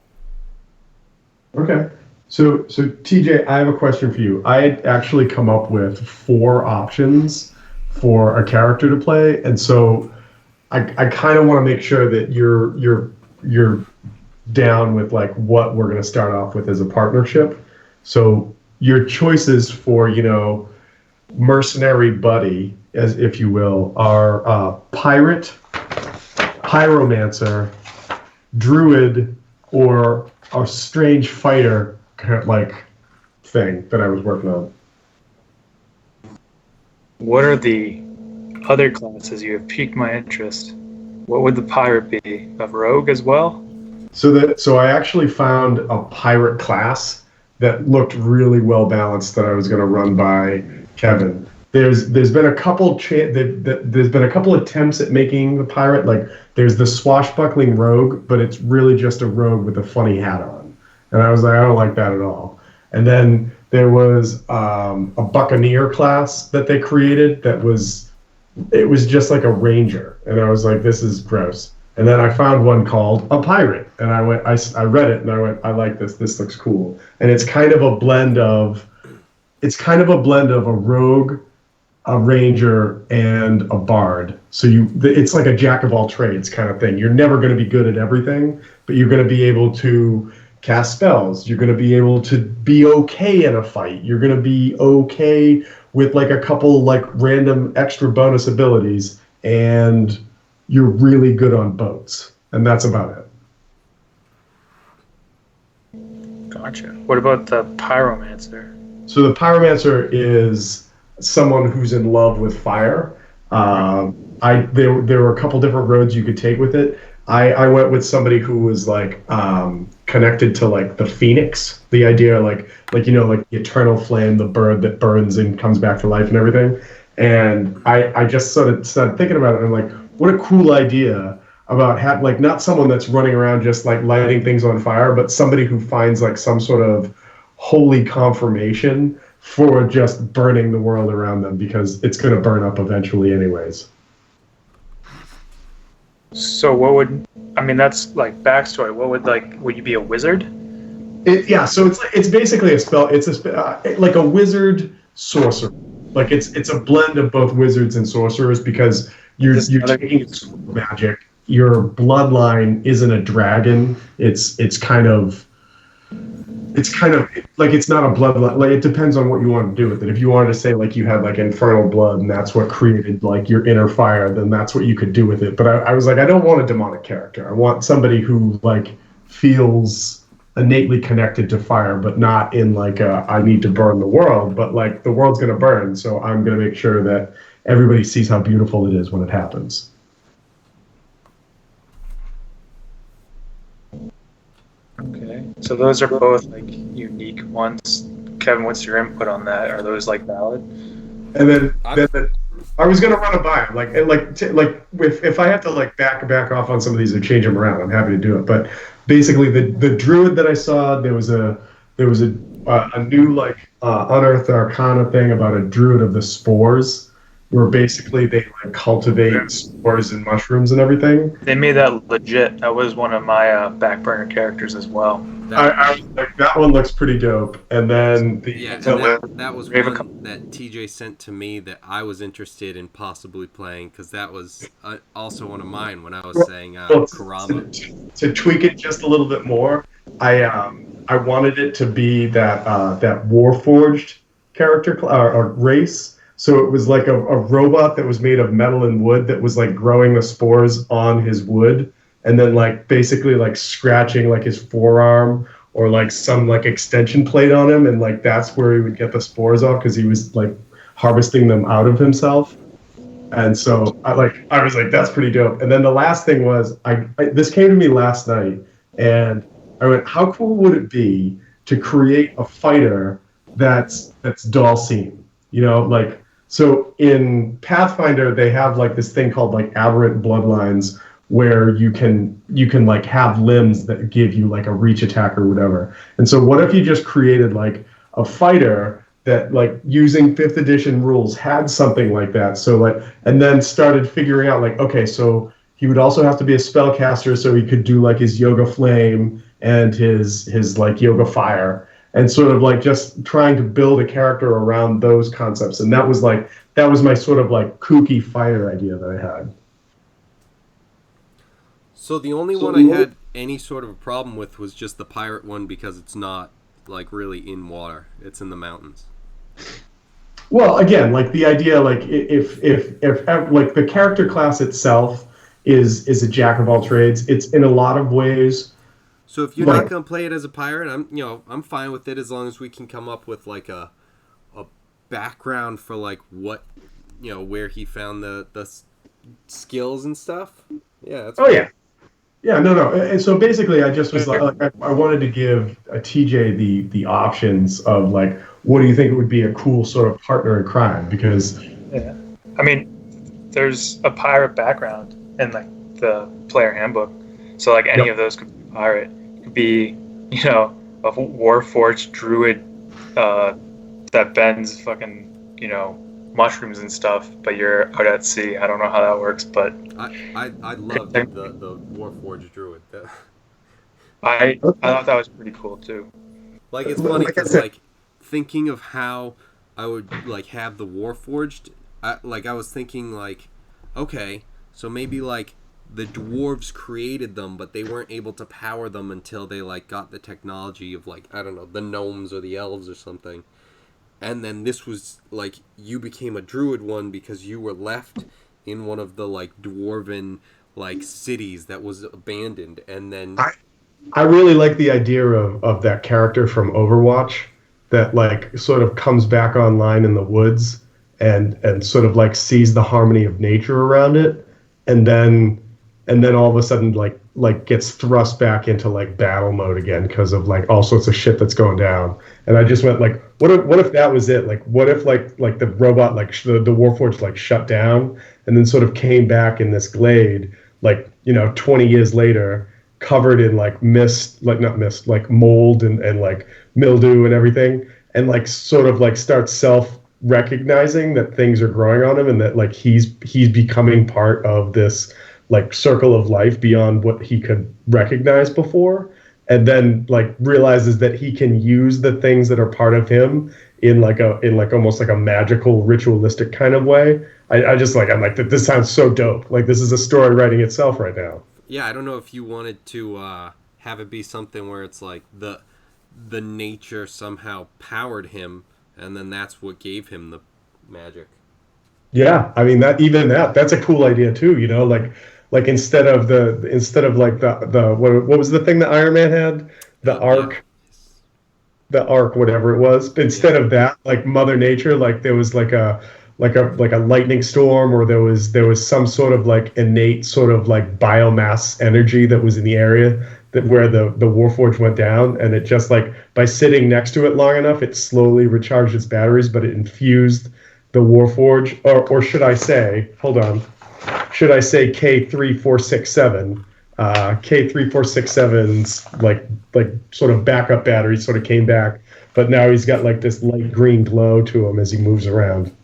Okay. So TJ, I have a question for you. I had actually come up with 4 options for a character to play, and so I kind of want to make sure that you're down with like what we're going to start off with as a partnership. So your choices for mercenary buddy, as if you will, are pirate, pyromancer, druid, or a strange fighter kind of like thing that I was working on. What are the other classes? You have piqued my interest. What would the pirate be? A rogue as well? So I actually found a pirate class that looked really well balanced that I was going to run by Kevin. There's been a couple there's been a couple attempts at making the pirate, like there's the swashbuckling rogue, but it's really just a rogue with a funny hat on, and I was like, I don't like that at all. And then there was a buccaneer class that they created that was just like a ranger, and I was like, this is gross. And then I found one called a pirate, and I read it, and I went, I like this. This looks cool. And it's kind of a blend of a rogue, a ranger, and a bard. So it's like a jack of all trades kind of thing. You're never going to be good at everything, but you're going to be able to cast spells. You're going to be able to be okay in a fight. You're going to be okay with like a couple like random extra bonus abilities, and you're really good on boats, and that's about it. Gotcha. What about the pyromancer? So the pyromancer is someone who's in love with fire. There were a couple different roads you could take with it. I went with somebody who was like connected to like the phoenix, the idea like the eternal flame, the bird that burns and comes back to life and everything. And I just sort of started thinking about it, and I'm like, what a cool idea about like not someone that's running around just like lighting things on fire, but somebody who finds like some sort of holy confirmation for just burning the world around them, because it's going to burn up eventually anyways. So that's like backstory. Would you be a wizard? So it's basically a spell. It's like a wizard sorcerer. Like it's a blend of both wizards and sorcerers, because you're taking magic. Your bloodline isn't a dragon. It's kind of like, it's not a bloodline. Like, it depends on what you want to do with it. If you wanted to say like you had like infernal blood and that's what created like your inner fire, then that's what you could do with it. But I was like, I don't want a demonic character. I want somebody who like feels innately connected to fire, but not in like I need to burn the world, but like the world's going to burn, so I'm going to make sure that everybody sees how beautiful it is when it happens. Okay, so those are both like unique ones. Kevin, what's your input on that? Are those like valid? And then I was gonna run it by him, if I have to like back off on some of these or change them around, I'm happy to do it. But basically, the druid that I saw, there was a new like unearthed arcana thing about a druid of the spores, where basically they like cultivate spores and mushrooms and everything. They made that legit. That was one of my back burner characters as well. I was like, that one looks pretty dope. And then Yeah, and So that was Raven- one that TJ sent to me that I was interested in possibly playing because that was also one of mine when I was saying Karama. to tweak it just a little bit more, I wanted it to be that Warforged character or race. So it was like a robot that was made of metal and wood that was like growing the spores on his wood and then like basically like scratching like his forearm or like some like extension plate on him, and like that's where he would get the spores off because he was like harvesting them out of himself. And so I was like, that's pretty dope. And then the last thing was this came to me last night, and I went, how cool would it be to create a fighter that's Dulcine? You know, like so in Pathfinder they have like this thing called like aberrant bloodlines where you can like have limbs that give you like a reach attack or whatever. And so what if you just created like a fighter that like using fifth edition rules had something like that. So like, and then started figuring out like, okay, so he would also have to be a spellcaster so he could do like his yoga flame and his like yoga fire, and sort of like just trying to build a character around those concepts. And that was my sort of like kooky fighter idea that I had. So the only one I had any sort of a problem with was just the pirate one because it's not like really in water; it's in the mountains. Well, again, like the idea, like if like the character class itself is a jack of all trades. It's in a lot of ways. So if you're Like, not gonna play it as a pirate, I'm fine with it as long as we can come up with like a background for like what where he found the skills and stuff. Yeah, that's oh yeah, yeah, no. And so basically, I just was like, I wanted to give a TJ the options of like, what do you think would be a cool sort of partner in crime? Because Yeah. I mean, there's a pirate background in like the player handbook, so like any of those could be a pirate. It could be, a warforged druid that bends fucking, mushrooms and stuff, but you're out at sea. I don't know how that works, but I love the Warforged druid. I thought that was pretty cool too. Like it's funny Like I because said- like thinking of how I would like have the Warforged. I was thinking like, okay, so maybe like the dwarves created them, but they weren't able to power them until they like got the technology of like I don't know the gnomes or the elves or something. And then this was like you became a druid one because you were left in one of the like dwarven like cities that was abandoned, and then I really like the idea of that character from Overwatch that like sort of comes back online in the woods and sort of like sees the harmony of nature around it, and then all of a sudden like gets thrust back into like battle mode again because of like all sorts of shit that's going down. And I just went like, what if that was it? Like what if like the robot like the Warforged like shut down and then sort of came back in this glade like 20 years later, covered in like mist, like not mist, like mold and like mildew and everything, and like sort of like starts self recognizing that things are growing on him and that like he's becoming part of this like circle of life beyond what he could recognize before, and then like realizes that he can use the things that are part of him in like almost like a magical ritualistic kind of way. I just like I'm like that this sounds so dope. Like this is a story writing itself right now. yeah, I don't know if you wanted to have it be something where it's like the nature somehow powered him, and then that's what gave him the magic. Yeah, I mean that's a cool idea too. Like instead of like the what was the thing that Iron Man had, the arc, whatever it was. Instead of that, like Mother Nature, like there was like a lightning storm, or there was some sort of like innate sort of like biomass energy that was in the area that where the Warforged went down, and it just like by sitting next to it long enough, it slowly recharged its batteries, but it infused the Warforged, or should I say, hold on, should I say K3467? K3467's like sort of backup battery sort of came back, but now he's got like this light green glow to him as he moves around.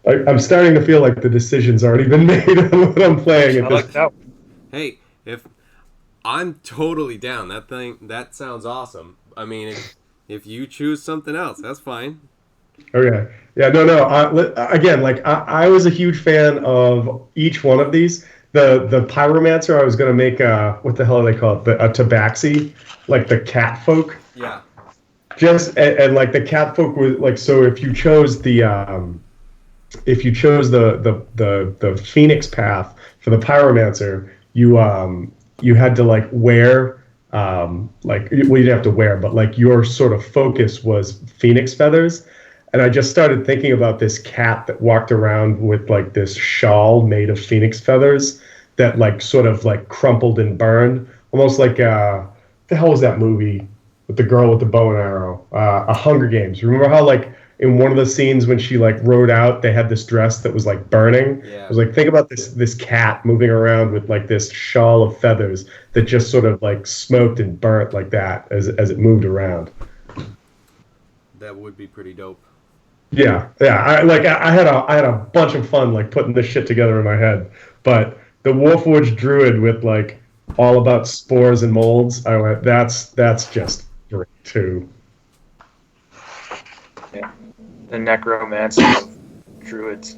I'm starting to feel like the decision's already been made on what I'm playing I at like this. that one. Hey, if I'm totally down, that sounds awesome. I mean, if you choose something else, that's fine. Okay. Yeah, no. Again, like I was a huge fan of each one of these. The pyromancer, I was gonna make what the hell are they called? A tabaxi, like the cat folk. Yeah. Just and like the cat folk was like, so if you chose the phoenix path for the pyromancer, you had to like wear like, well, you didn't have to wear, but like your sort of focus was phoenix feathers. And I just started thinking about this cat that walked around with like this shawl made of phoenix feathers that like sort of like crumpled and burned, almost like the hell was that movie with the girl with the bow and arrow? A Hunger Games. Remember how like in one of the scenes when she like rode out, they had this dress that was like burning. I Yeah. was like, think about this cat moving around with like this shawl of feathers that just sort of like smoked and burnt like that as it moved around. That would be pretty dope. Yeah. I had a bunch of fun like putting this shit together in my head, but the Warforged Druid with like all about spores and molds, I went, that's just great too. Yeah. The necromancer of druids.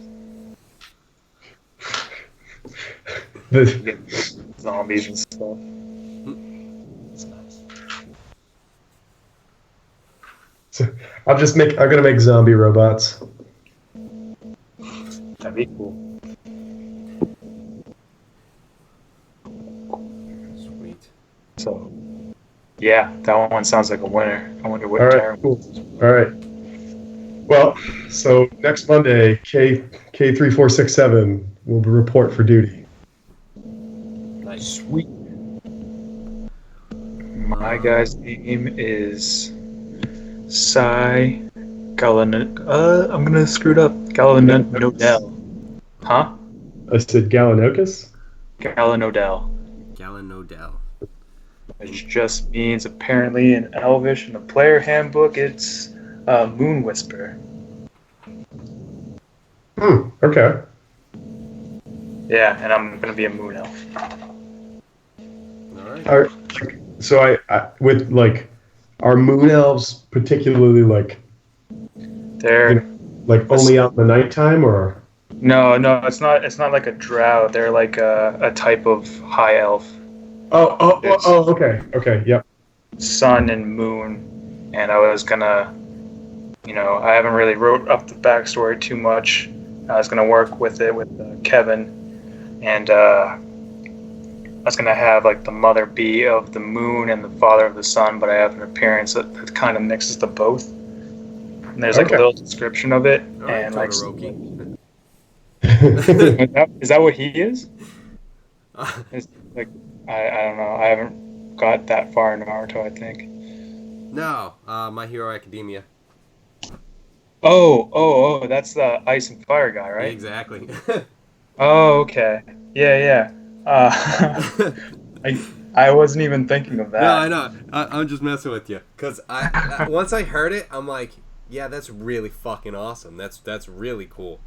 You The, get zombies and stuff. It's nice. so I'm gonna make zombie robots. That'd be cool. Sweet. So, yeah, that one sounds like a winner. I wonder what All right, Tyrant. cool. All right. Well, so next Monday, K3467 will report for duty. Nice. Sweet. My guy's name is Cy Galan. I'm gonna screw it up. Galanodel. Huh? I said Galanokis. Galanodel. Gallon Odell. Which just means apparently in Elvish in the player handbook it's Moon Whisper. Okay. Yeah, and I'm gonna be a moon elf. All right. All right. So I with like, are moon elves particularly like, They're you know, like only out in the nighttime, or? no, it's not. It's not like a drow. They're like a type of high elf. Okay. Yep. Sun and moon, and I was gonna, I haven't really wrote up the backstory too much. I was gonna work with it with Kevin, and I was gonna have like the mother be of the moon and the father of the sun, but I have an appearance that kind of mixes the both. And there's like Okay. a little description of it, All right, and like, Todoroki. is that what he is? It's like I don't know. I haven't got that far in Naruto, I think. No, My Hero Academia. Oh, that's the ice and fire guy, right? Exactly. Oh, okay. Yeah. I wasn't even thinking of that. No, I know. I'm just messing with you. Because once I heard it, I'm like, yeah, that's really fucking awesome. That's really cool.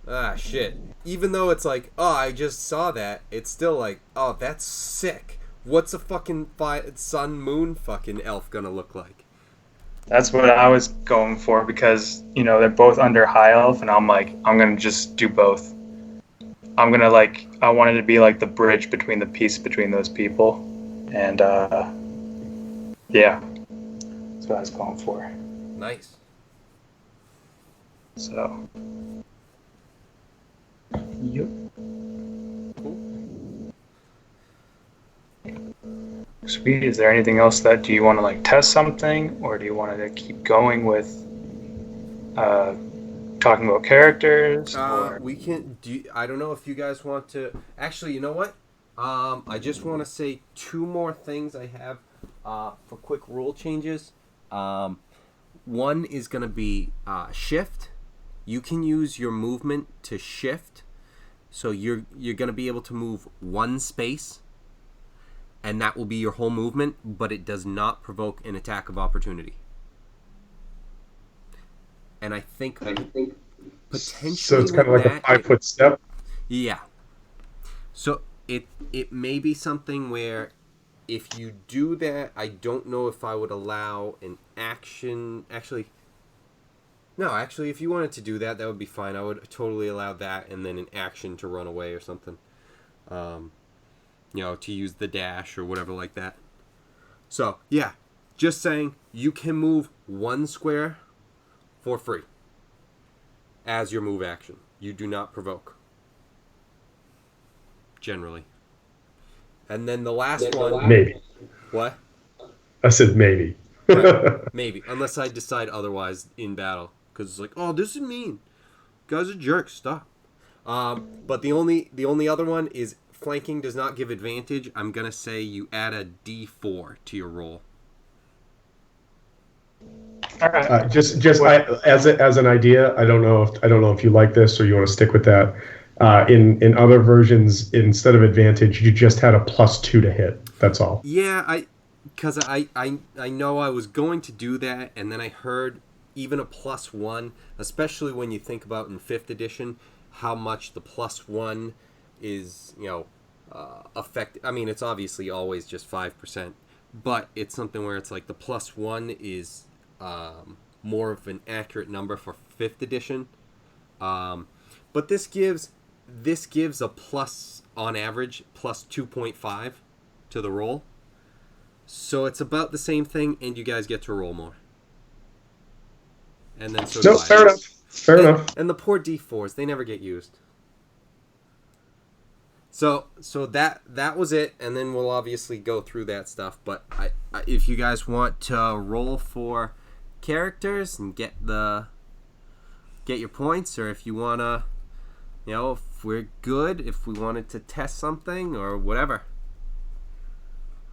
Ah, shit. Even though it's like, oh, I just saw that, it's still like, oh, that's sick. What's a fucking sun moon fucking elf gonna look like? That's what I was going for because, they're both under high elf, and I'm like, I'm gonna just do both. I'm gonna I wanted to be like the bridge between the piece between those people. And, yeah. That's what I was going for. Nice. So. Yep. Cool. Sweet. Is there anything else do you want to test something, or do you want to keep going with talking about characters? Or... We can do. I don't know if you guys want to. Actually, you know what? I just want to say two more things I have for quick rule changes. One is going to be shift. You can use your movement to shift, so you're going to be able to move one space, and that will be your whole movement, but it does not provoke an attack of opportunity. And I think Potentially So it's kind of with like a that, 5-foot step. yeah. So it may be something where if you do that, I don't know if I would allow an action. Actually, no. Actually, if you wanted to do that, that would be fine. I would totally allow that, and then an action to run away or something. To use the dash or whatever like that. So yeah, just saying you can move 1 square for free as your move action. You do not provoke. Generally. And then the last one. Maybe. What? I said maybe. Right. Maybe. Unless I decide otherwise in battle. Because it's like, oh, this is mean. Guys are jerks. Stop. But the only other one is flanking does not give advantage. I'm going to say you add a D4 to your roll. All right. As an idea, I don't know if you like this or you want to stick with that. In other versions, instead of advantage, you just had a +2 to hit. That's all. Yeah, because I know I was going to do that, and then I heard even a +1, especially when you think about in 5th edition how much the +1 is, affect. I mean, it's obviously always just 5%, but it's something where it's like the +1 is more of an accurate number for 5th edition. But this gives a plus on average +2.5 to the roll. So it's about the same thing, and you guys get to roll more. And then so No, fair enough. Fair enough. And the poor D4s, they never get used. So that was it, and then we'll obviously go through that stuff. But I if you guys want to roll for characters and get your points, or if you wanna, if we're good, if we wanted to test something or whatever.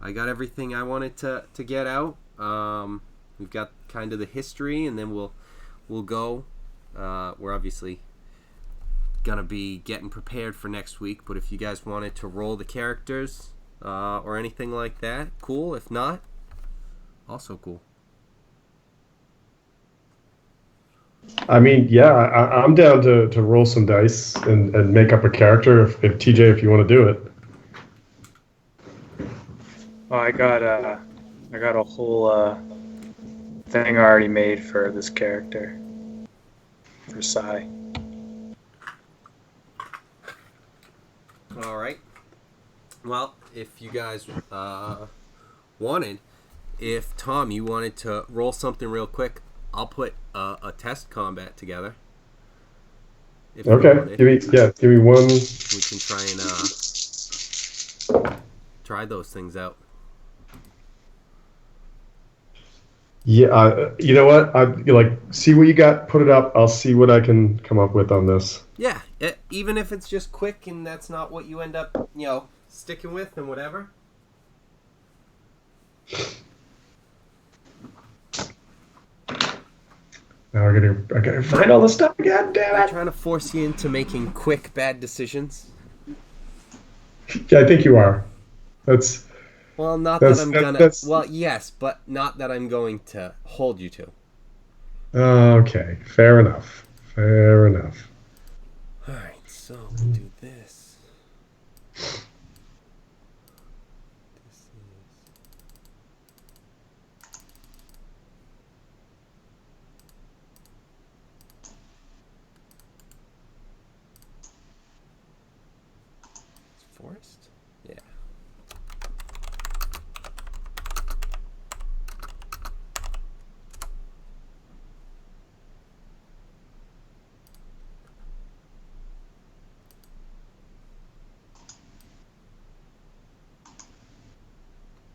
I got everything I wanted to get out. We've got kind of the history, and then we'll go. We're obviously gonna be getting prepared for next week, but if you guys wanted to roll the characters or anything like that, cool. If not, also cool. I mean, yeah, I'm down to roll some dice and make up a character if TJ, if you want to do it. Well, I got a whole thing already made for this character. For Sai. All right. Well, if you guys wanted, if Tom, you wanted to roll something real quick, I'll put a test combat together. Okay. Give me one. We can try and try those things out. Yeah, you know what? See what you got. Put it up. I'll see what I can come up with on this. Yeah, even if it's just quick and that's not what you end up, sticking with and whatever. Now I gotta find all the stuff again. Damn I'm it! trying to force you into making quick bad decisions. Yeah, I think you are. That's. Well, Well, yes, but not that I'm going to hold you to. Okay, fair enough. Fair enough. All right, so we'll do this. Forest? Yeah.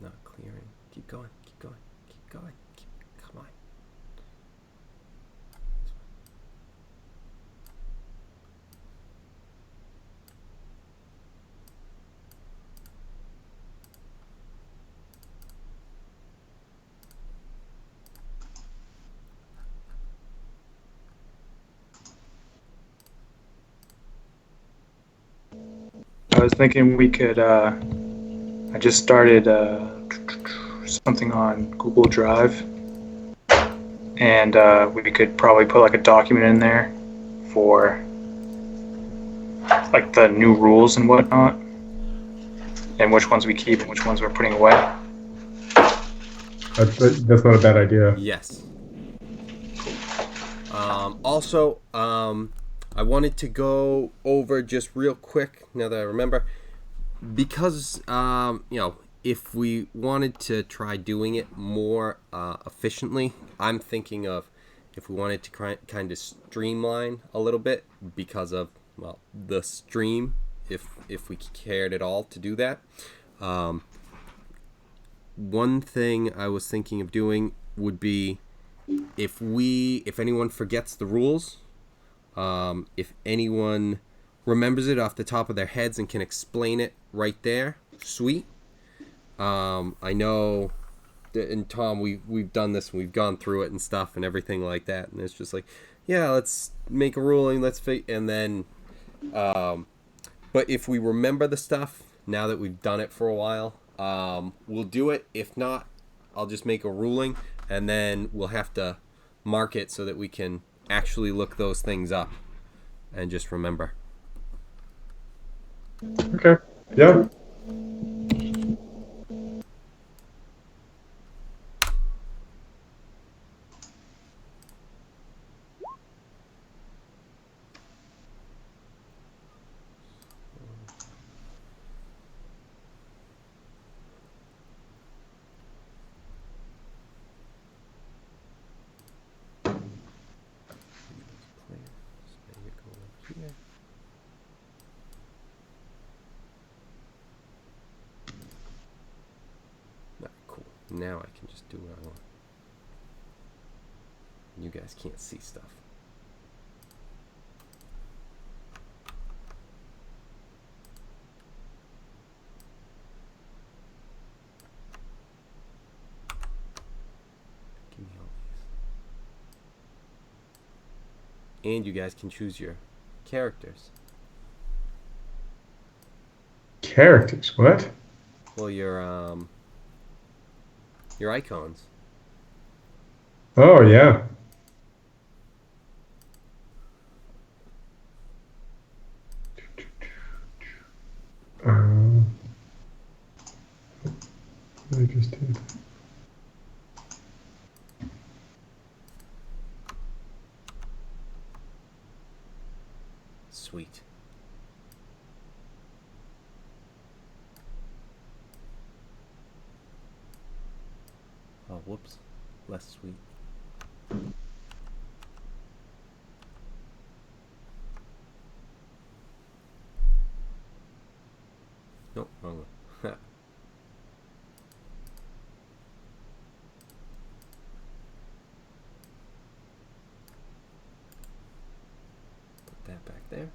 Not clearing. Keep going. Keep going. Keep going. Come on. I was thinking we could. I just started something on Google Drive, and we could probably put like a document in there for like the new rules and whatnot, and which ones we keep and which ones we're putting away? That's not a bad idea. Yes. Also, I wanted to go over just real quick, now that I remember, because, if we wanted to try doing it more efficiently, I'm thinking of if we wanted to kind of streamline a little bit because of, the stream, if we cared at all to do that. One thing I was thinking of doing would be if anyone forgets the rules, if anyone remembers it off the top of their heads and can explain it right there, sweet. I know, and Tom, we've done this, and we've gone through it and stuff and everything like that, and it's just like, yeah, let's make a ruling, and then, but if we remember the stuff now that we've done it for a while, we'll do it. If not, I'll just make a ruling, and then we'll have to mark it so that we can actually look those things up and just remember. Okay. Yeah. Now I can just do what I want. You guys can't see stuff. Give me all these. And you guys can choose your characters. Characters? What? Well, your icons. Oh, yeah. I just did. Sweet. Oh, whoops. Less sweet. Nope, wrong one. Put that back there.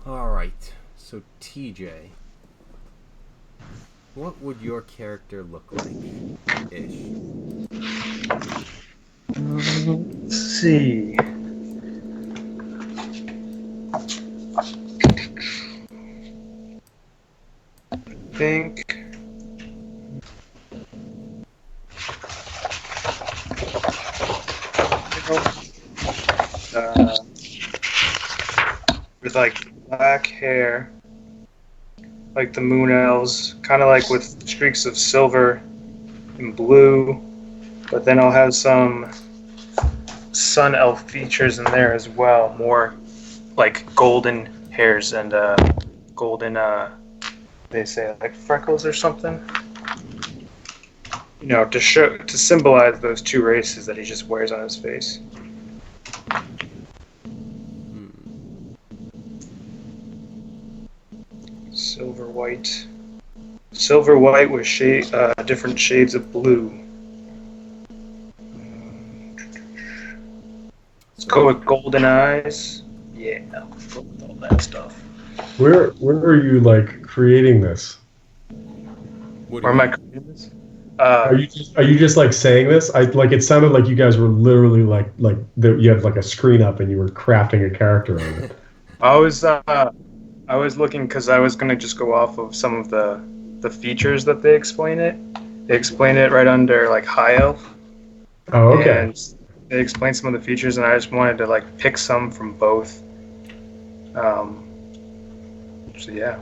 Alright, so TJ, what would your character look like? Ish. Let's see. I think. With like black hair, like the moon elves, kind of like with streaks of silver and blue, but then I'll have some sun elf features in there as well, more like golden hairs and golden, they say like freckles or something, to symbolize those two races that he just wears on his face. Silver white with different shades of blue. Let's go with golden eyes. Yeah, I'll go with all that stuff. Where are you like creating this? Where am I creating this? Are you just like saying this? It sounded like you guys were literally like you had like a screen up and you were crafting a character on it. I was looking because I was gonna just go off of some of the features that they explain it. They explain it right under like high elf, Oh, okay. and they explain some of the features, and I just wanted to like pick some from both. Um, so yeah,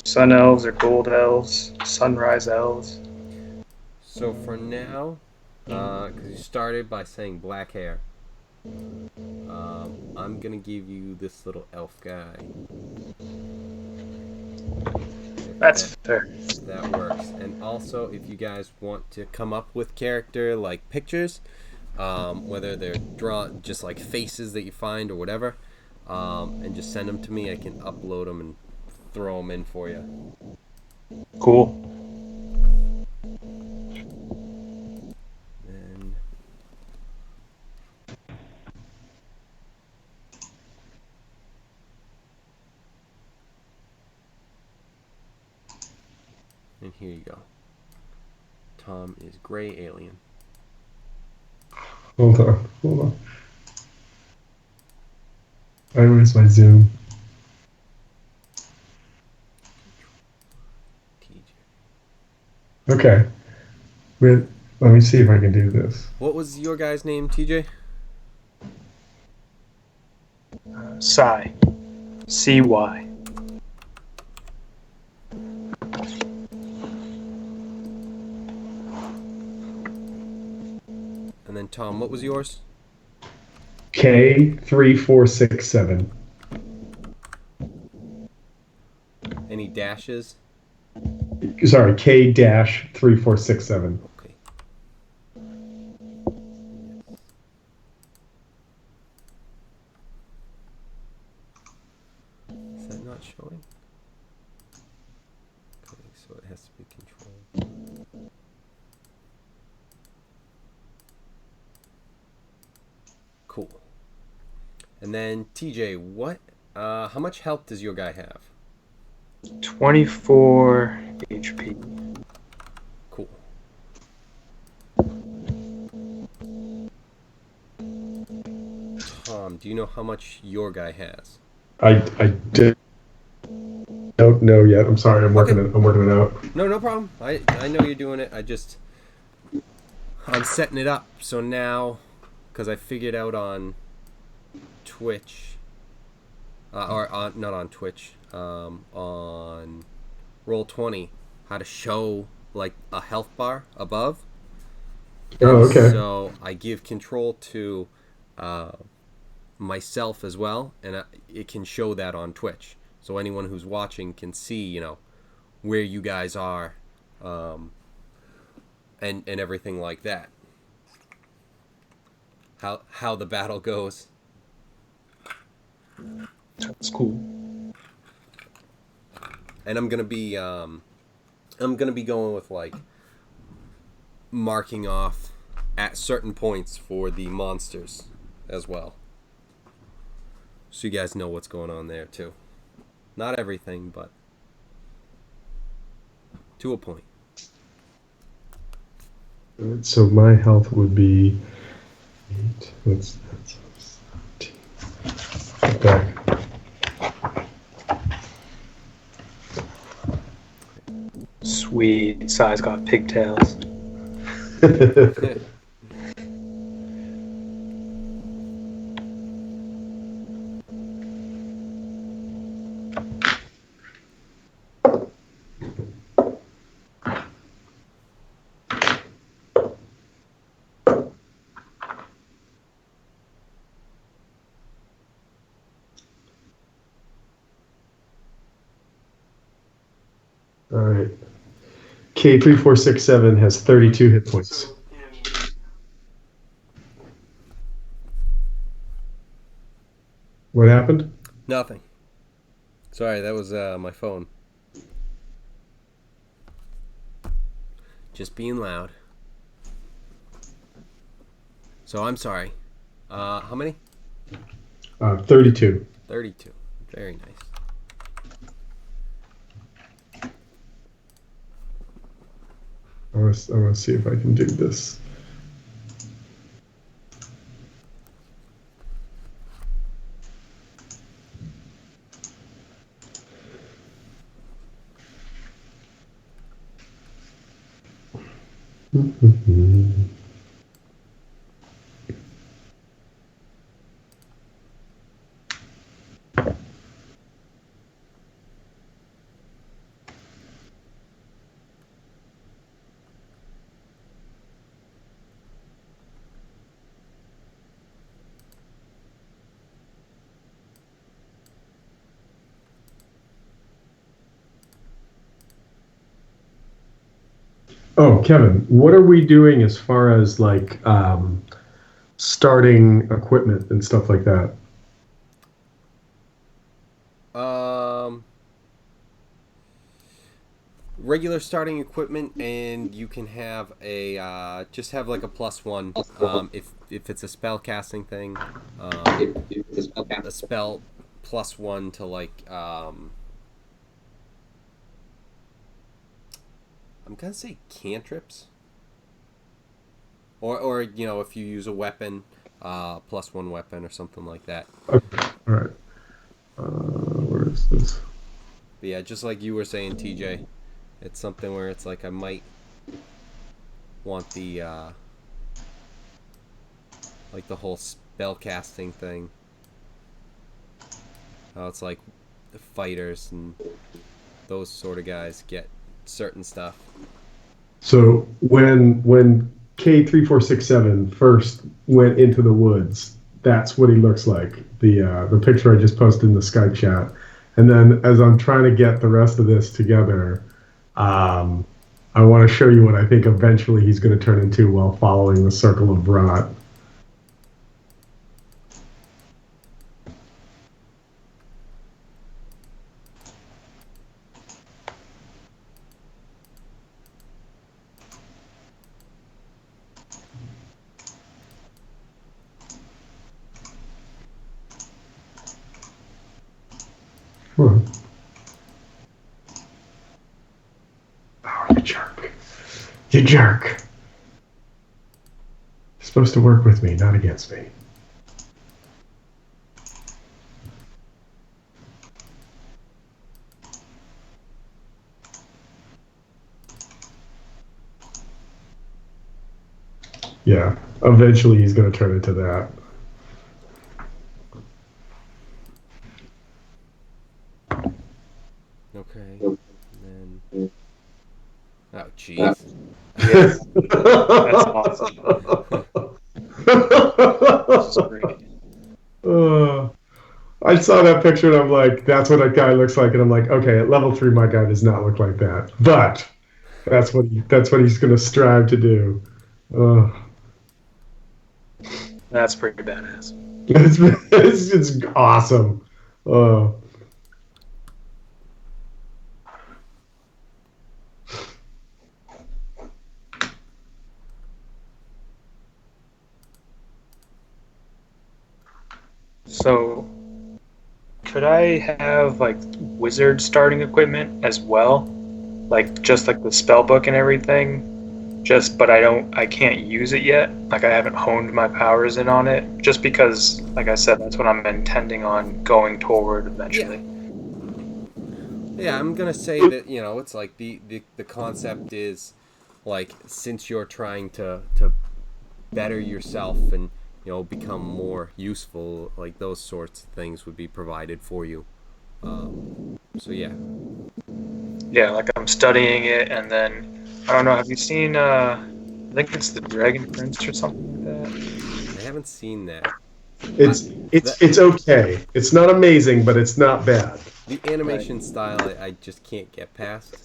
sun elves or gold elves, sunrise elves. So for now, because you started by saying black hair, I'm gonna give you this little elf guy. That's fair. If that works. And also, if you guys want to come up with character like pictures, whether they're drawn just like faces that you find or whatever, and just send them to me, I can upload them and throw them in for you. Cool. And here you go. Tom is gray alien. Hold on. Where's my Zoom? TJ. Okay. Let me see if I can do this. What was your guy's name, TJ? Psy. CY. And then Tom, what was yours? K3467. Any dashes? Sorry, K-3467. Okay. Is that not showing? Okay, so it has to be controlled. Cool. And then TJ, how much health does your guy have? 24 HP. Cool. Tom, do you know how much your guy has? I don't know yet. I'm sorry. I'm working it out. No problem. I know you're doing it. I'm setting it up. So now, because I figured out on Twitch, or not on Twitch, on Roll20, how to show like a health bar above. Oh, okay. So I give control to myself as well, and it can show that on Twitch. So anyone who's watching can see, where you guys are, and everything like that. How the battle goes. That's cool. And I'm gonna be going with like marking off at certain points for the monsters as well, so you guys know what's going on there too. Not everything, but to a point. So my health would be 8. That's 17. Back. Sweet. Psy's got pigtails. All right. K3467 has 32 hit points. What happened? Nothing. Sorry, that was my phone. Just being loud. So I'm sorry. How many? 32. 32. Very nice. I want to see if I can do this. Oh, Kevin, what are we doing as far as like starting equipment and stuff like that? Um, regular starting equipment, and you can have a just have like a +1. If it's a spell casting thing, a spell +1 to like I'm gonna say cantrips, or if you use a weapon, +1 weapon or something like that. Okay, all right. Where is this? But yeah, just like you were saying, TJ, it's something where it's like I might want the like the whole spell casting thing. How it's like the fighters and those sort of guys get certain stuff. So when K3467 first went into the woods, that's what he looks like. The picture I just posted in the Skype chat, and then as I'm trying to get the rest of this together, um, I want to show you what I think eventually he's going to turn into while following the circle of rot. Huh. Oh, you jerk. You jerk. You're supposed to work with me, not against me. Yeah, eventually he's going to turn into that. Okay. And then. Oh, jeez. Yeah, that's awesome. Great. I saw that picture and I'm like, that's what a guy looks like, and I'm like, okay, at level 3, my guy does not look like that, but that's what he's going to strive to do. That's pretty badass. It's awesome. So, could I have like wizard starting equipment as well? Like just like the spell book and everything? Just but I can't use it yet. Like I haven't honed my powers in on it. Just because, like I said, that's what I'm intending on going toward eventually. Yeah, I'm gonna say that it's like the concept is like since you're trying to better yourself and become more useful, like those sorts of things would be provided for you. So yeah. Yeah, like I'm studying it, and then I don't know. Have you seen? I think it's the Dragon Prince or something like that. I haven't seen that. It's okay. It's not amazing, but it's not bad. The animation style, I just can't get past.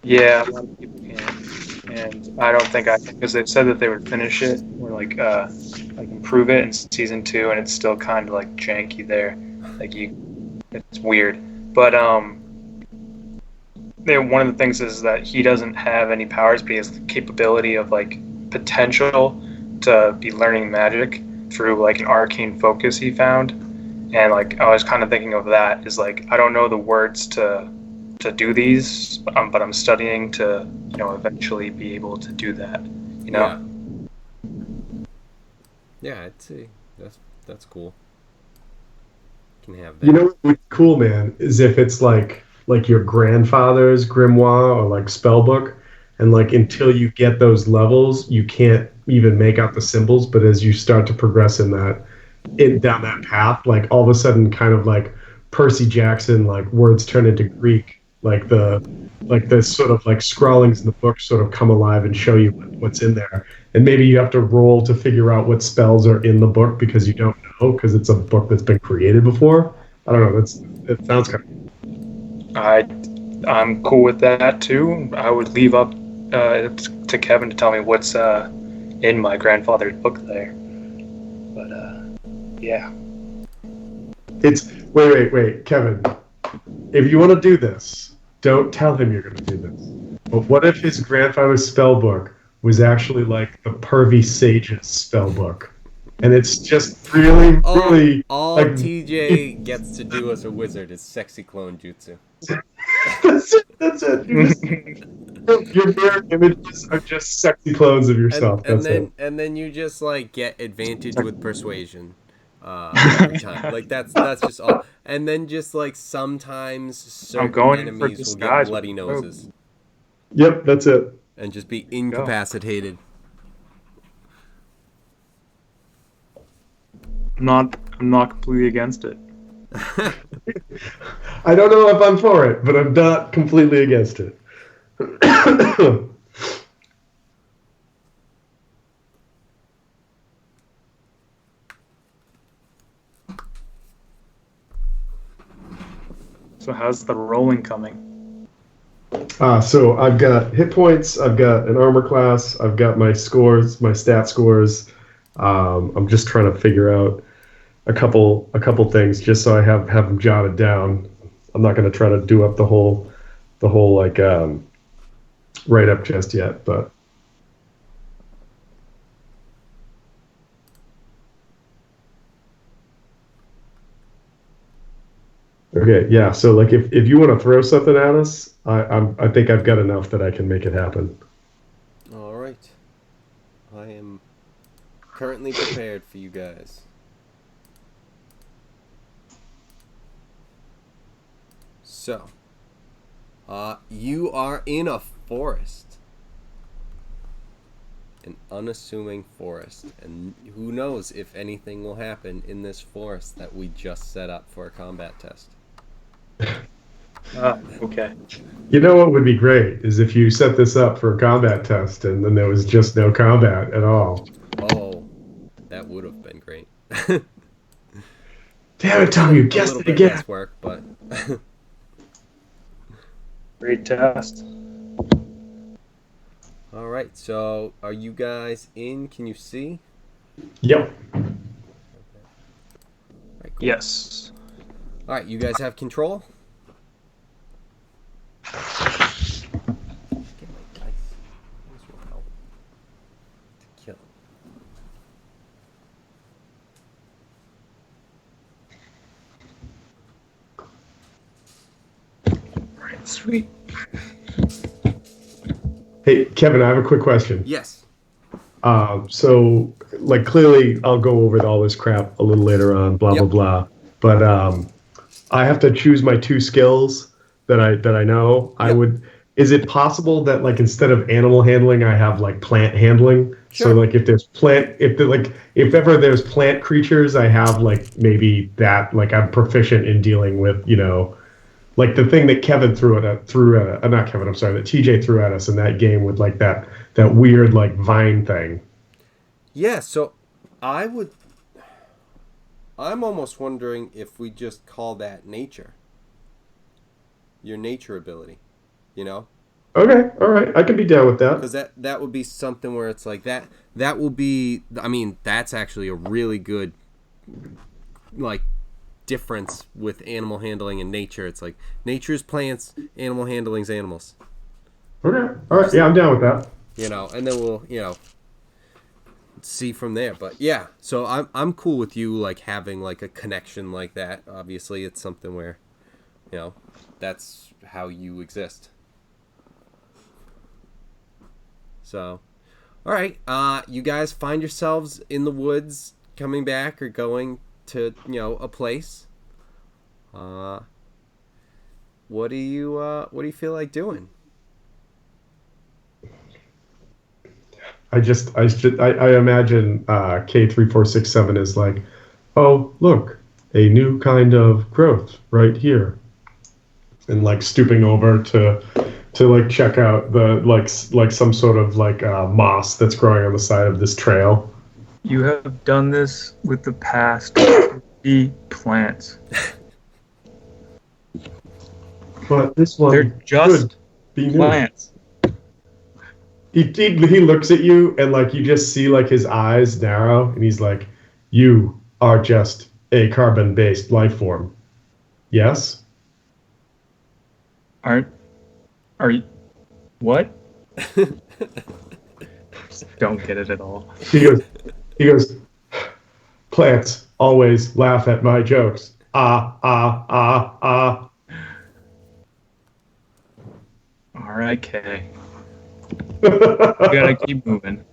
Yeah, a lot of people can't, and I don't think I can because they've said that they would finish it or like improve it in season 2, and it's still kind of like janky there. Like it's weird. But one of the things is that he doesn't have any powers, but he has the capability of like potential to be learning magic through like an arcane focus he found. And like I was kind of thinking of that is like I don't know the words to do these, but I'm studying to eventually be able to do that. Yeah, I'd say that's cool. Can have that. You know what would be cool, man, is if it's like your grandfather's grimoire or like spell book, and like until you get those levels, you can't even make out the symbols. But as you start to progress down that path, like all of a sudden, kind of like Percy Jackson, like words turn into Greek, like the sort of like scrawlings in the book sort of come alive and show you what's in there. And maybe you have to roll to figure out what spells are in the book because you don't know because it's a book that's been created before. I don't know. It sounds kind I I'm cool with that too. I would leave up to Kevin to tell me what's in my grandfather's book there. But yeah. It's wait, Kevin. If you want to do this, don't tell him you're going to do this. But what if his grandfather's spell book was actually like the pervy sage's spell book, and it's just really All like TJ gets to do as a wizard is sexy clone jutsu. that's it. That's it. Your mirror images are just sexy clones of yourself. That's it. And then you just like get advantage with persuasion every time. Like that's just all. And then just like sometimes certain going in for enemies will get disguise bloody with the robe. noses Yep, that's it. and just be incapacitated. I'm not completely against it. I don't know if I'm for it, but I'm not completely against it. So how's the rolling coming? So I've got hit points, I've got an armor class, I've got my scores, my stat scores. I'm just trying to figure out a couple things just so I have them jotted down. I'm not going to try to do up the whole like write up just yet, but okay, yeah. So like if you want to throw something at us, I think I've got enough that I can make it happen. All right. I am currently prepared for you guys. So, you are in a forest. An unassuming forest. And who knows if anything will happen in this forest that we just set up for a combat test. Okay. You know what would be great is if you set this up for a combat test and then there was just no combat at all. Oh, that would have been great. Damn it, Tom, you guessed it again. Less work, but Great test. all right. So, are you guys in? Can you see? Yep. All right, cool. Yes. All right, you guys have control. Get my dice. This will help to kill. Right, sweet. Hey, Kevin, I have a quick question. Yes. So, like, clearly, I'll go over all this crap a little later on, blah blah Yep. blah. But I have to choose my two skills that I know. I Yep. would. Is it possible that like instead of animal handling, I have like plant handling? Sure. So like if if ever there's plant creatures, I have like maybe that like I'm proficient in dealing with like the thing that Kevin not Kevin, I'm sorry, that TJ threw at us in that game with like that weird like vine thing. Yeah, so I'm almost wondering if we just call that nature. Your nature ability, Okay, all right, I can be down with that. Because that would be something where it's like that will be, I mean, that's actually a really good like difference with animal handling and nature. It's like nature's plants, animal handling's animals. Okay, all right, yeah, I'm down with that. And then we'll, see from there. But yeah, so I'm cool with you like having like a connection like that. Obviously, it's something where, that's how you exist. So, all right, you guys find yourselves in the woods, coming back or going to a place. What do you feel like doing? I imagine K3467 is like, oh look, a new kind of growth right here, and like stooping over to like check out the like some sort of like moss that's growing on the side of this trail. You have done this with the past plants. But this They're one just could be new. plants. He looks at you and like you just see like his eyes narrow and he's like, you are just a carbon-based life form. Yes? Are you what? Don't get it at all. He goes, plants always laugh at my jokes. Ah, ah, ah, ah. All right, Kay. We gotta keep moving.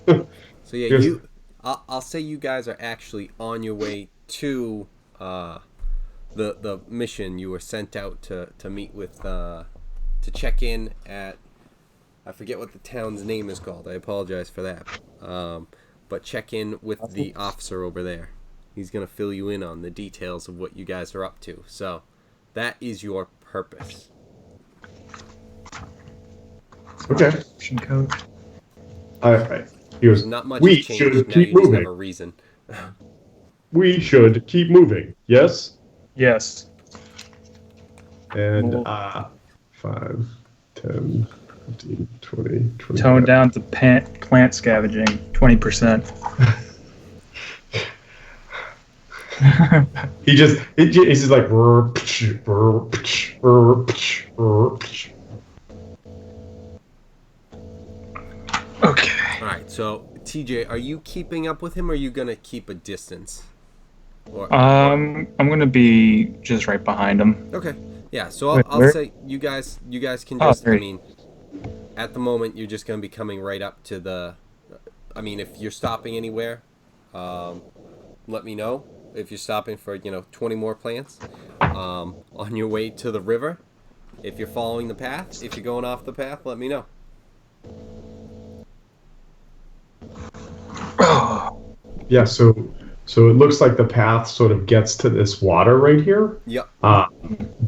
So yeah, I'll say you guys are actually on your way to the mission. You were sent out to meet with to check in at, I forget what the town's name is called. I apologize for that. But check in with the officer over there. He's gonna fill you in on the details of what you guys are up to. So that is your purpose. Okay. Code. He goes, So not much we has changed. should Now keep you just have moving. a reason. We should keep moving. Yes? Yes. And Well- 5, 10, 15, 20, 25. Tone down to plant scavenging 20%. He's just like "Brr, psh, brr, psh, brr, psh, brr, psh." Okay. All right. So TJ, are you keeping up with him, or are you gonna keep a distance? Or I'm gonna be just right behind him. okay. Yeah. So Wait, I'll where? say you guys can Oh, just. I great. mean, at the moment you're just gonna be coming right up to the. I mean, if you're stopping anywhere, let me know. If you're stopping for 20 more plants, on your way to the river, if you're following the path, if you're going off the path, let me know. Yeah, so it looks like the path sort of gets to this water right here. Yep.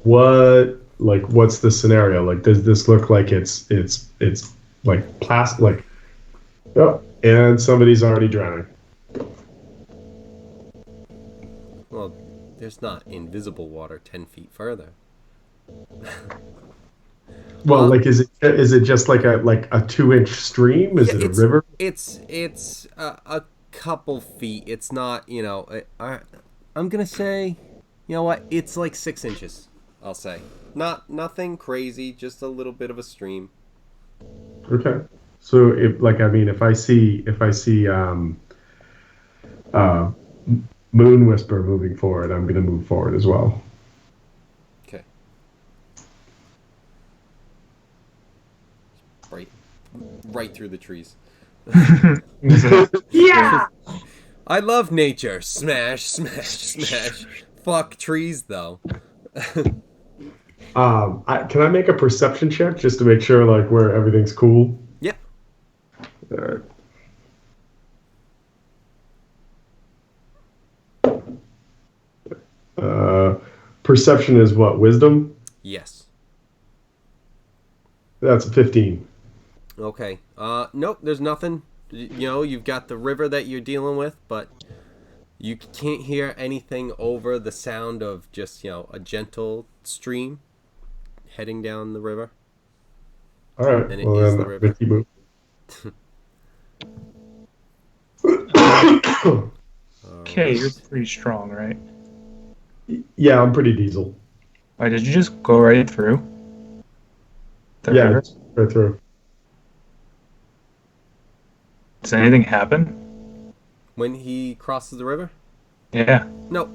What's the scenario? Like, does this look like it's like plastic? Like, oh, and somebody's already drowning. Well, there's not invisible water 10 feet further. Well, like, is it just like a 2-inch stream? Is it a river? It's a couple feet. It's not, I'm gonna say, you know what? It's like 6 inches. I'll say, nothing crazy, just a little bit of a stream. Okay. So if I see Moon Whisper moving forward, I'm going to move forward as well. Okay. Right through the trees. Yeah. I love nature. Smash, smash, smash. Fuck trees, though. Can I make a perception check just to make sure like where everything's cool? Yeah. All right. Perception is what? Wisdom? Yes. That's a 15. Okay. Nope, there's nothing. You've got the river that you're dealing with, but you can't hear anything over the sound of just, a gentle stream heading down the river. All right. And it Well, is then the I'm river. gonna keep moving. Okay, you're pretty strong, right? Yeah, I'm pretty diesel. Wait, did you just go right through? The Yeah, river? it's right through. Does anything happen? When he crosses the river? Yeah. Nope.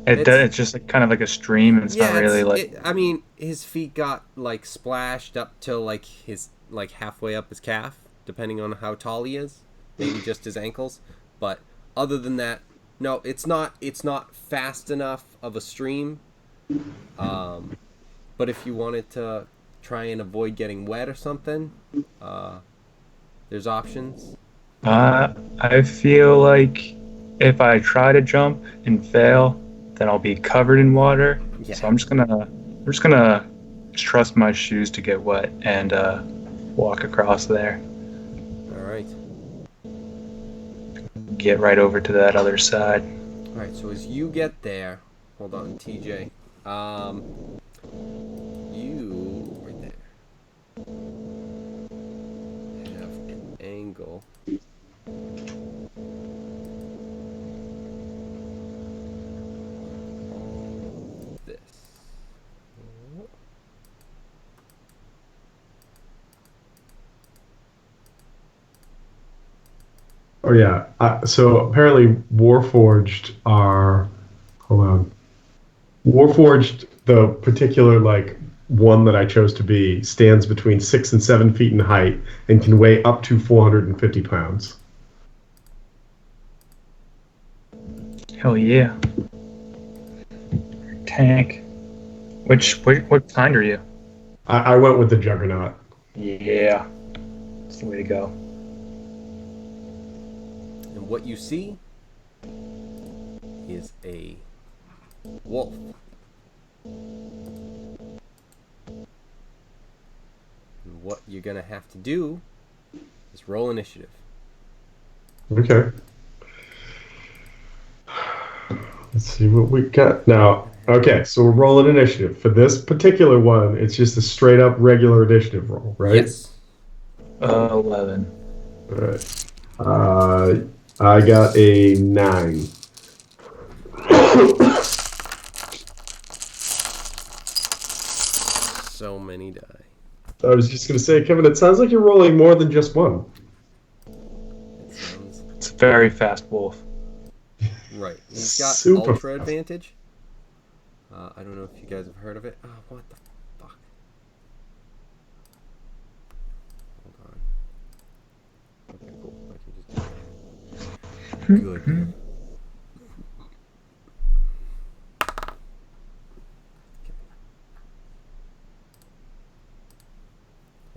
It's just like, kind of like a stream, and it's not really like. I mean, his feet got like splashed up till like his halfway up his calf, depending on how tall he is. Maybe just his ankles. But other than that, no, it's not fast enough of a stream. But if you wanted to try and avoid getting wet or something, There's options. I feel like if I try to jump and fail, then I'll be covered in water. Yeah. So I'm just gonna trust my shoes to get wet and walk across there. All right. Get right over to that other side. All right. So as you get there, hold on, TJ. You right there have an angle. This. Oh yeah. So apparently, Warforged are. Hold on. Warforged, the particular like one that I chose to be, stands between 6 and 7 feet in height and can weigh up to 450 pounds. Hell yeah. Tank. What kind are you? I went with the Juggernaut. Yeah. That's the way to go. And what you see is a wolf. And what you're gonna have to do is roll initiative. Okay. Let's see what we got now. Okay, so we're rolling initiative. For this particular one, it's just a straight up regular initiative roll, right? Yes. 11. All right. I got a 9. So many die. I was just going to say, Kevin, it sounds like you're rolling more than just one. It sounds It's a very fast wolf. right. He's got Super ultra fast. advantage. I don't know if you guys have heard of it. Oh, what the fuck? Hold on. Okay, cool. I can just do that. Good.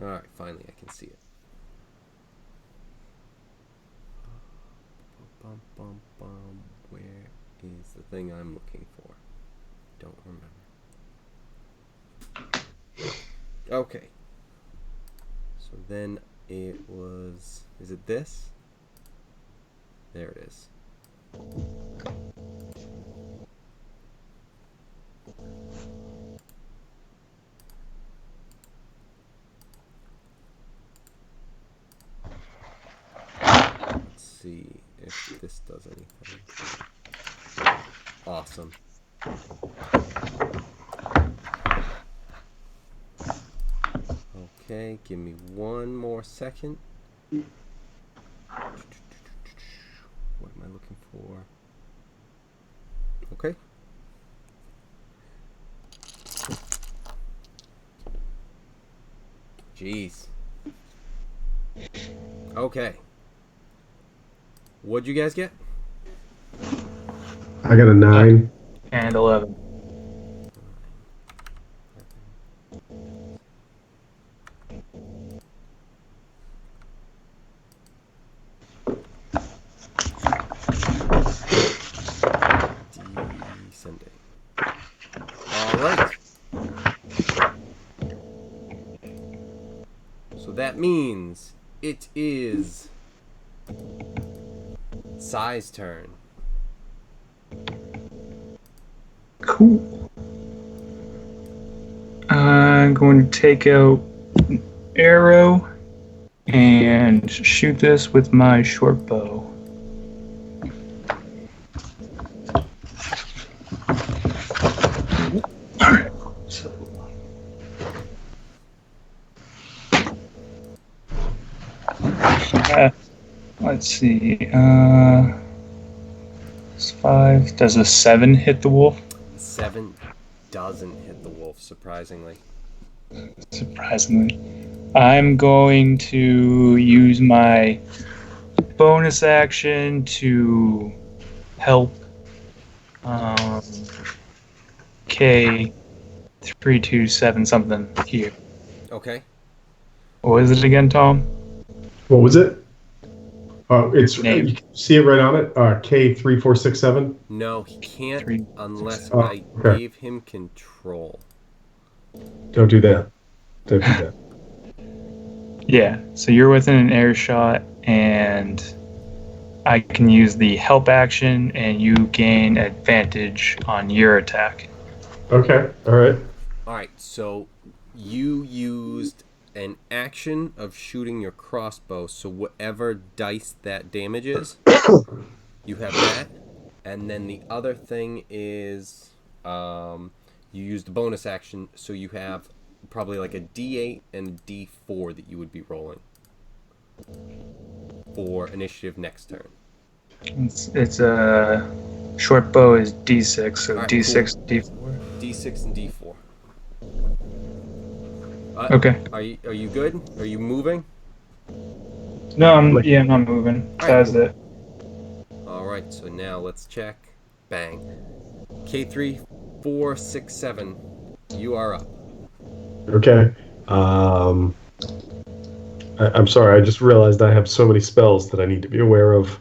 Alright, finally I can see it. Bum, bum, bum. Where is the thing I'm looking for? Don't remember. Okay. So then it was... Is it this? There it is. Let's see if this does anything. Awesome. Okay, give me one more second. What am I looking for? Okay. Jeez. Okay. What'd you guys get? I got a 9. And 11. Descending. All right. So that means it is Sai's turn. Cool. I'm going to take out an arrow and shoot this with my short bow. Alright. So. Let's see. It's 5. Does a 7 hit the wolf? 7 doesn't hit the wolf, surprisingly. Surprisingly. I'm going to use my bonus action to help K327 something here. Okay. What is it again, Tom? What was it? It's Name. you can see it right on it. K3467. No, he can't Three, unless Oh, I okay. gave him control. Don't do that. Don't do that. Yeah, so you're within an air shot, and I can use the help action, and you gain advantage on your attack. Okay. All right. All right, so you used an action of shooting your crossbow, so whatever dice that damages, you have that. And then the other thing is you used a bonus action, so you have probably like a D8 and a D4 that you would be rolling for initiative next turn. It's a short bow is D6, so Alright, D6, cool. D4. D6 and D4. Okay. Are you good? Are you moving? No, Like, I'm not moving. Alright, That's cool. it. Alright, so now let's check. Bang. K3, 4, 6, 7. You are up. okay. I'm sorry. I just realized I have so many spells that I need to be aware of.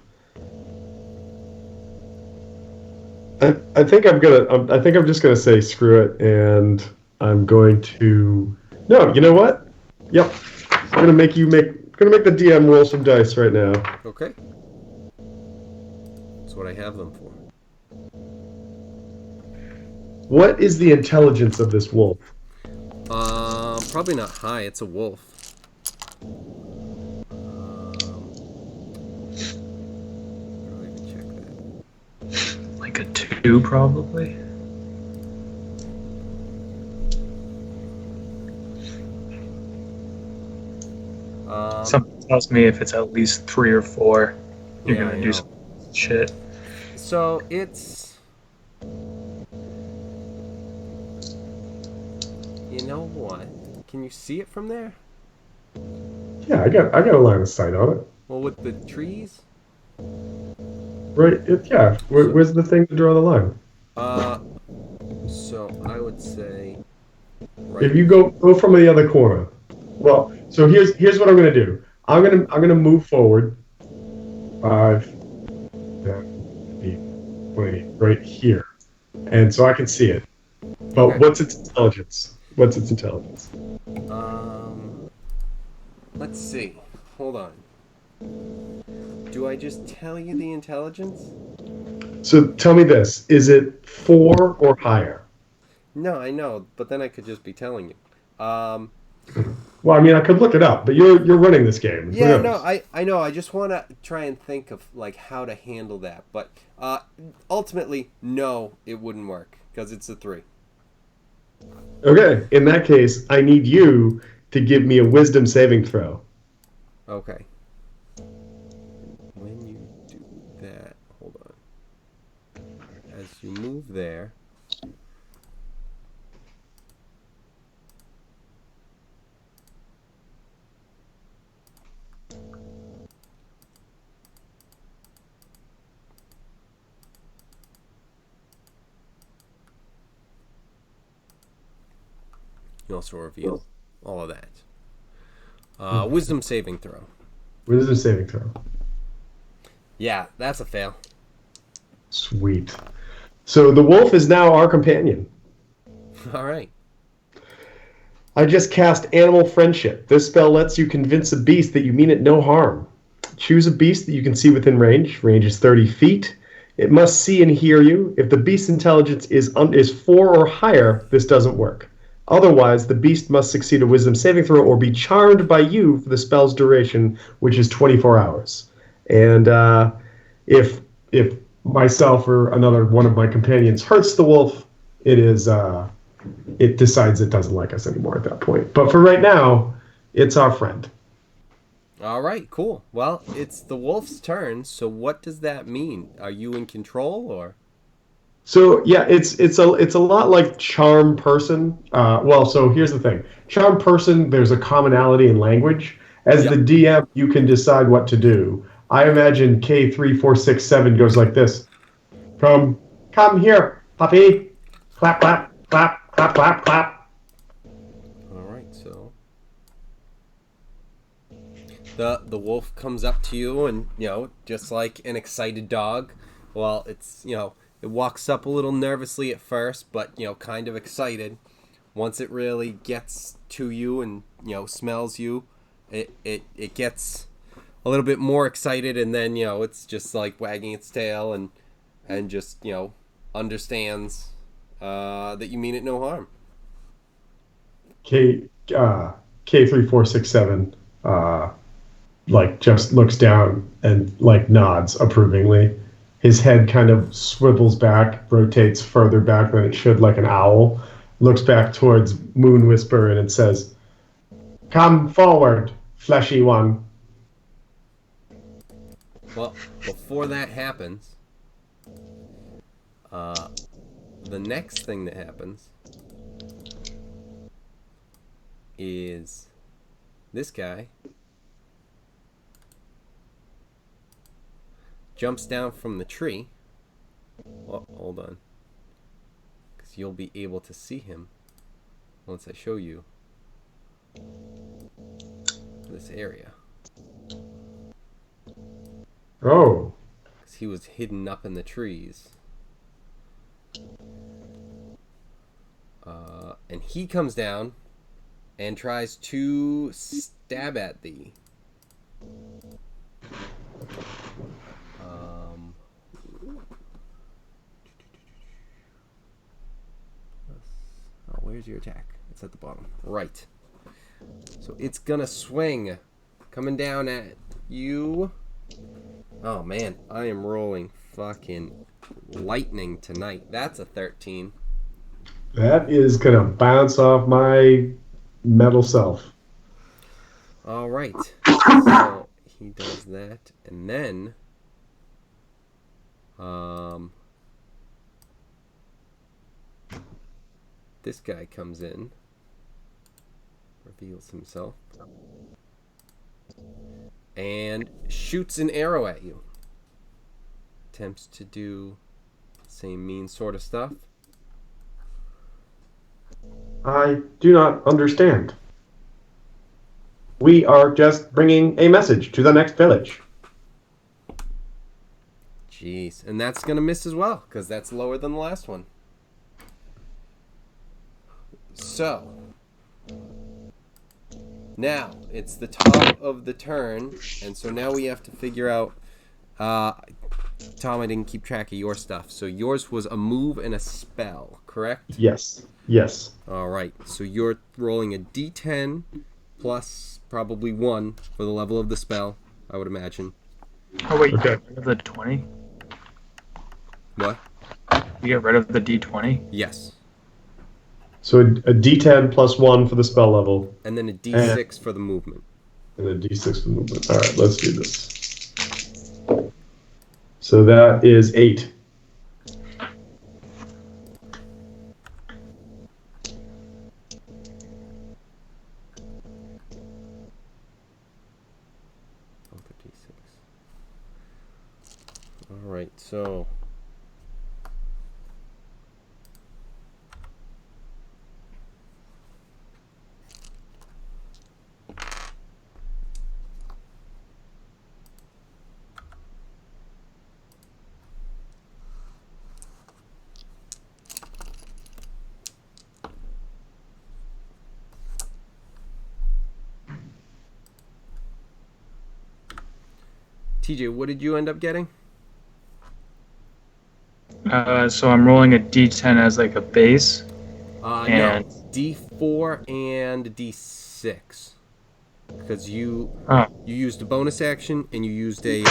I think I'm gonna. I think I'm just gonna say screw it, and I'm going to. No, you know what? Yep. I'm gonna make you make. Gonna make the DM roll some dice right now. Okay. That's what I have them for. What is the intelligence of this wolf? Probably not high. It's a wolf. I'll even check that. Like a 2, probably. Something tells me if it's at least 3 or 4, you're Yeah, gonna I do know. some shit. So it's. You know what? Can you see it from there? Yeah, I got a line of sight on it. Well, with the trees. Right? Yeah. Where's the thing to draw the line? So I would say. Right. If you go from the other corner. Well, so here's what I'm gonna do. I'm gonna move forward 5, 10, 8, 20, right here, and so I can see it. But Okay. what's its intelligence? What's its intelligence? Let's see. Hold on. Do I just tell you the intelligence? So tell me this: is it 4 or higher? No, I know, but then I could just be telling you. Well, I mean, I could look it up, but you're running this game. Who Yeah, knows? no, I know. I just want to try and think of like how to handle that, but ultimately, no, it wouldn't work because it's a 3. Okay, in that case, I need you to give me a wisdom saving throw. Okay. When you do that, hold on. As you move there. You also reveal all of that. Wisdom saving throw. Wisdom saving throw. Yeah, that's a fail. Sweet. So the wolf is now our companion. All right. I just cast Animal Friendship. This spell lets you convince a beast that you mean it no harm. Choose a beast that you can see within range. Range is 30 feet. It must see and hear you. If the beast's intelligence is 4 or higher, this doesn't work. Otherwise, the beast must succeed a wisdom saving throw or be charmed by you for the spell's duration, which is 24 hours. And if myself or another one of my companions hurts the wolf, it decides it doesn't like us anymore at that point. But for right now, it's our friend. All right, cool. Well, it's the wolf's turn, so what does that mean? Are you in control or? So yeah, it's a lot like Charm Person. Well, so here's the thing: Charm Person, there's a commonality in language. As the Yep. DM, you can decide what to do. I imagine K3467 goes like this: come here, puppy, clap, clap, clap, clap, clap, clap. All right, so The wolf comes up to you, and just like an excited dog. Well, it's it walks up a little nervously at first, but kind of excited. Once it really gets to you and smells you, it gets a little bit more excited, and then it's just like wagging its tail and just understands that you mean it no harm. K3467 like just looks down and like nods approvingly. His head kind of swivels back, rotates further back than it should, like an owl. Looks back towards Moon Whisper and it says, "Come forward, fleshy one." Well, before that happens, the next thing that happens is this guy jumps down from the tree. Oh, hold on. Because you'll be able to see him once I show you this area. Oh. Because he was hidden up in the trees. And he comes down and tries to stab at thee. Where's your attack? It's at the bottom. Right. So it's gonna swing. Coming down at you. Oh man, I am rolling fucking lightning tonight. That's a 13. That is gonna bounce off my metal self. All right. So he does that, and then this guy comes in, reveals himself, and shoots an arrow at you. Attempts to do the same mean sort of stuff. I do not understand. We are just bringing a message to the next village. Jeez. And that's going to miss as well, because that's lower than the last one. So, now it's the top of the turn, and so now we have to figure out. Tom, I didn't keep track of your stuff. So yours was a move and a spell, correct? Yes. Yes. All right. So you're rolling a D10 plus probably 1 for the level of the spell, I would imagine. Oh wait, Okay. you get rid of the 20? What? You get rid of the D20? Yes. So a D10 plus 1 for the spell level. And then a D6 for the movement. And a D6 for the movement. All right, let's do this. So that is 8. All right, so TJ, what did you end up getting? So I'm rolling a D10 as like a base. No, D4 and D6. Because you used a bonus action and you used a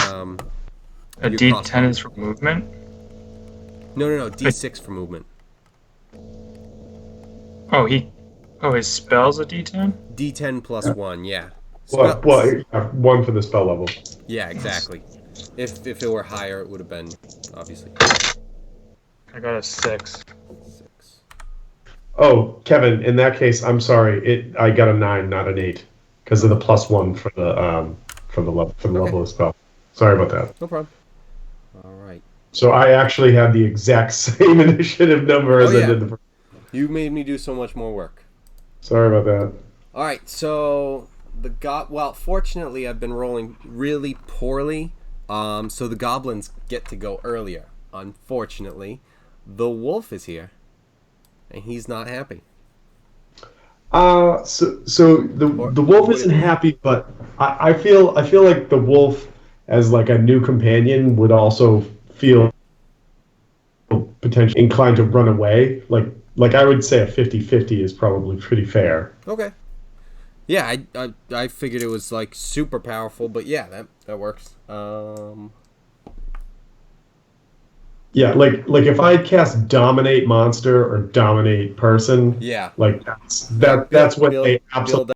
A your D10 crossbow. is for movement? No, D6 for movement. His spell's a D10? D10 plus 1, yeah. Well, yeah, 1 for the spell level. Yeah, exactly. If it were higher, it would have been, obviously. I got a 6. 6. Oh, Kevin, in that case, I'm sorry. I got a 9, not an 8, because of the plus 1 for the level level of spell. Sorry about that. No problem. All right. So I actually had the exact same initiative number as I did the. You made me do so much more work. Sorry about that. All right, so Fortunately, I've been rolling really poorly, so the goblins get to go earlier. Unfortunately, the wolf is here, and he's not happy. So the wolf would isn't it be? happy, but I feel like the wolf as like a new companion would also feel potentially inclined to run away. Like I would say a 50-50 is probably pretty fair. Okay. Yeah, I figured it was like super powerful, but yeah, that works. Yeah, like if I cast dominate monster or dominate person, Yeah, like yeah. that's what Build they absolutely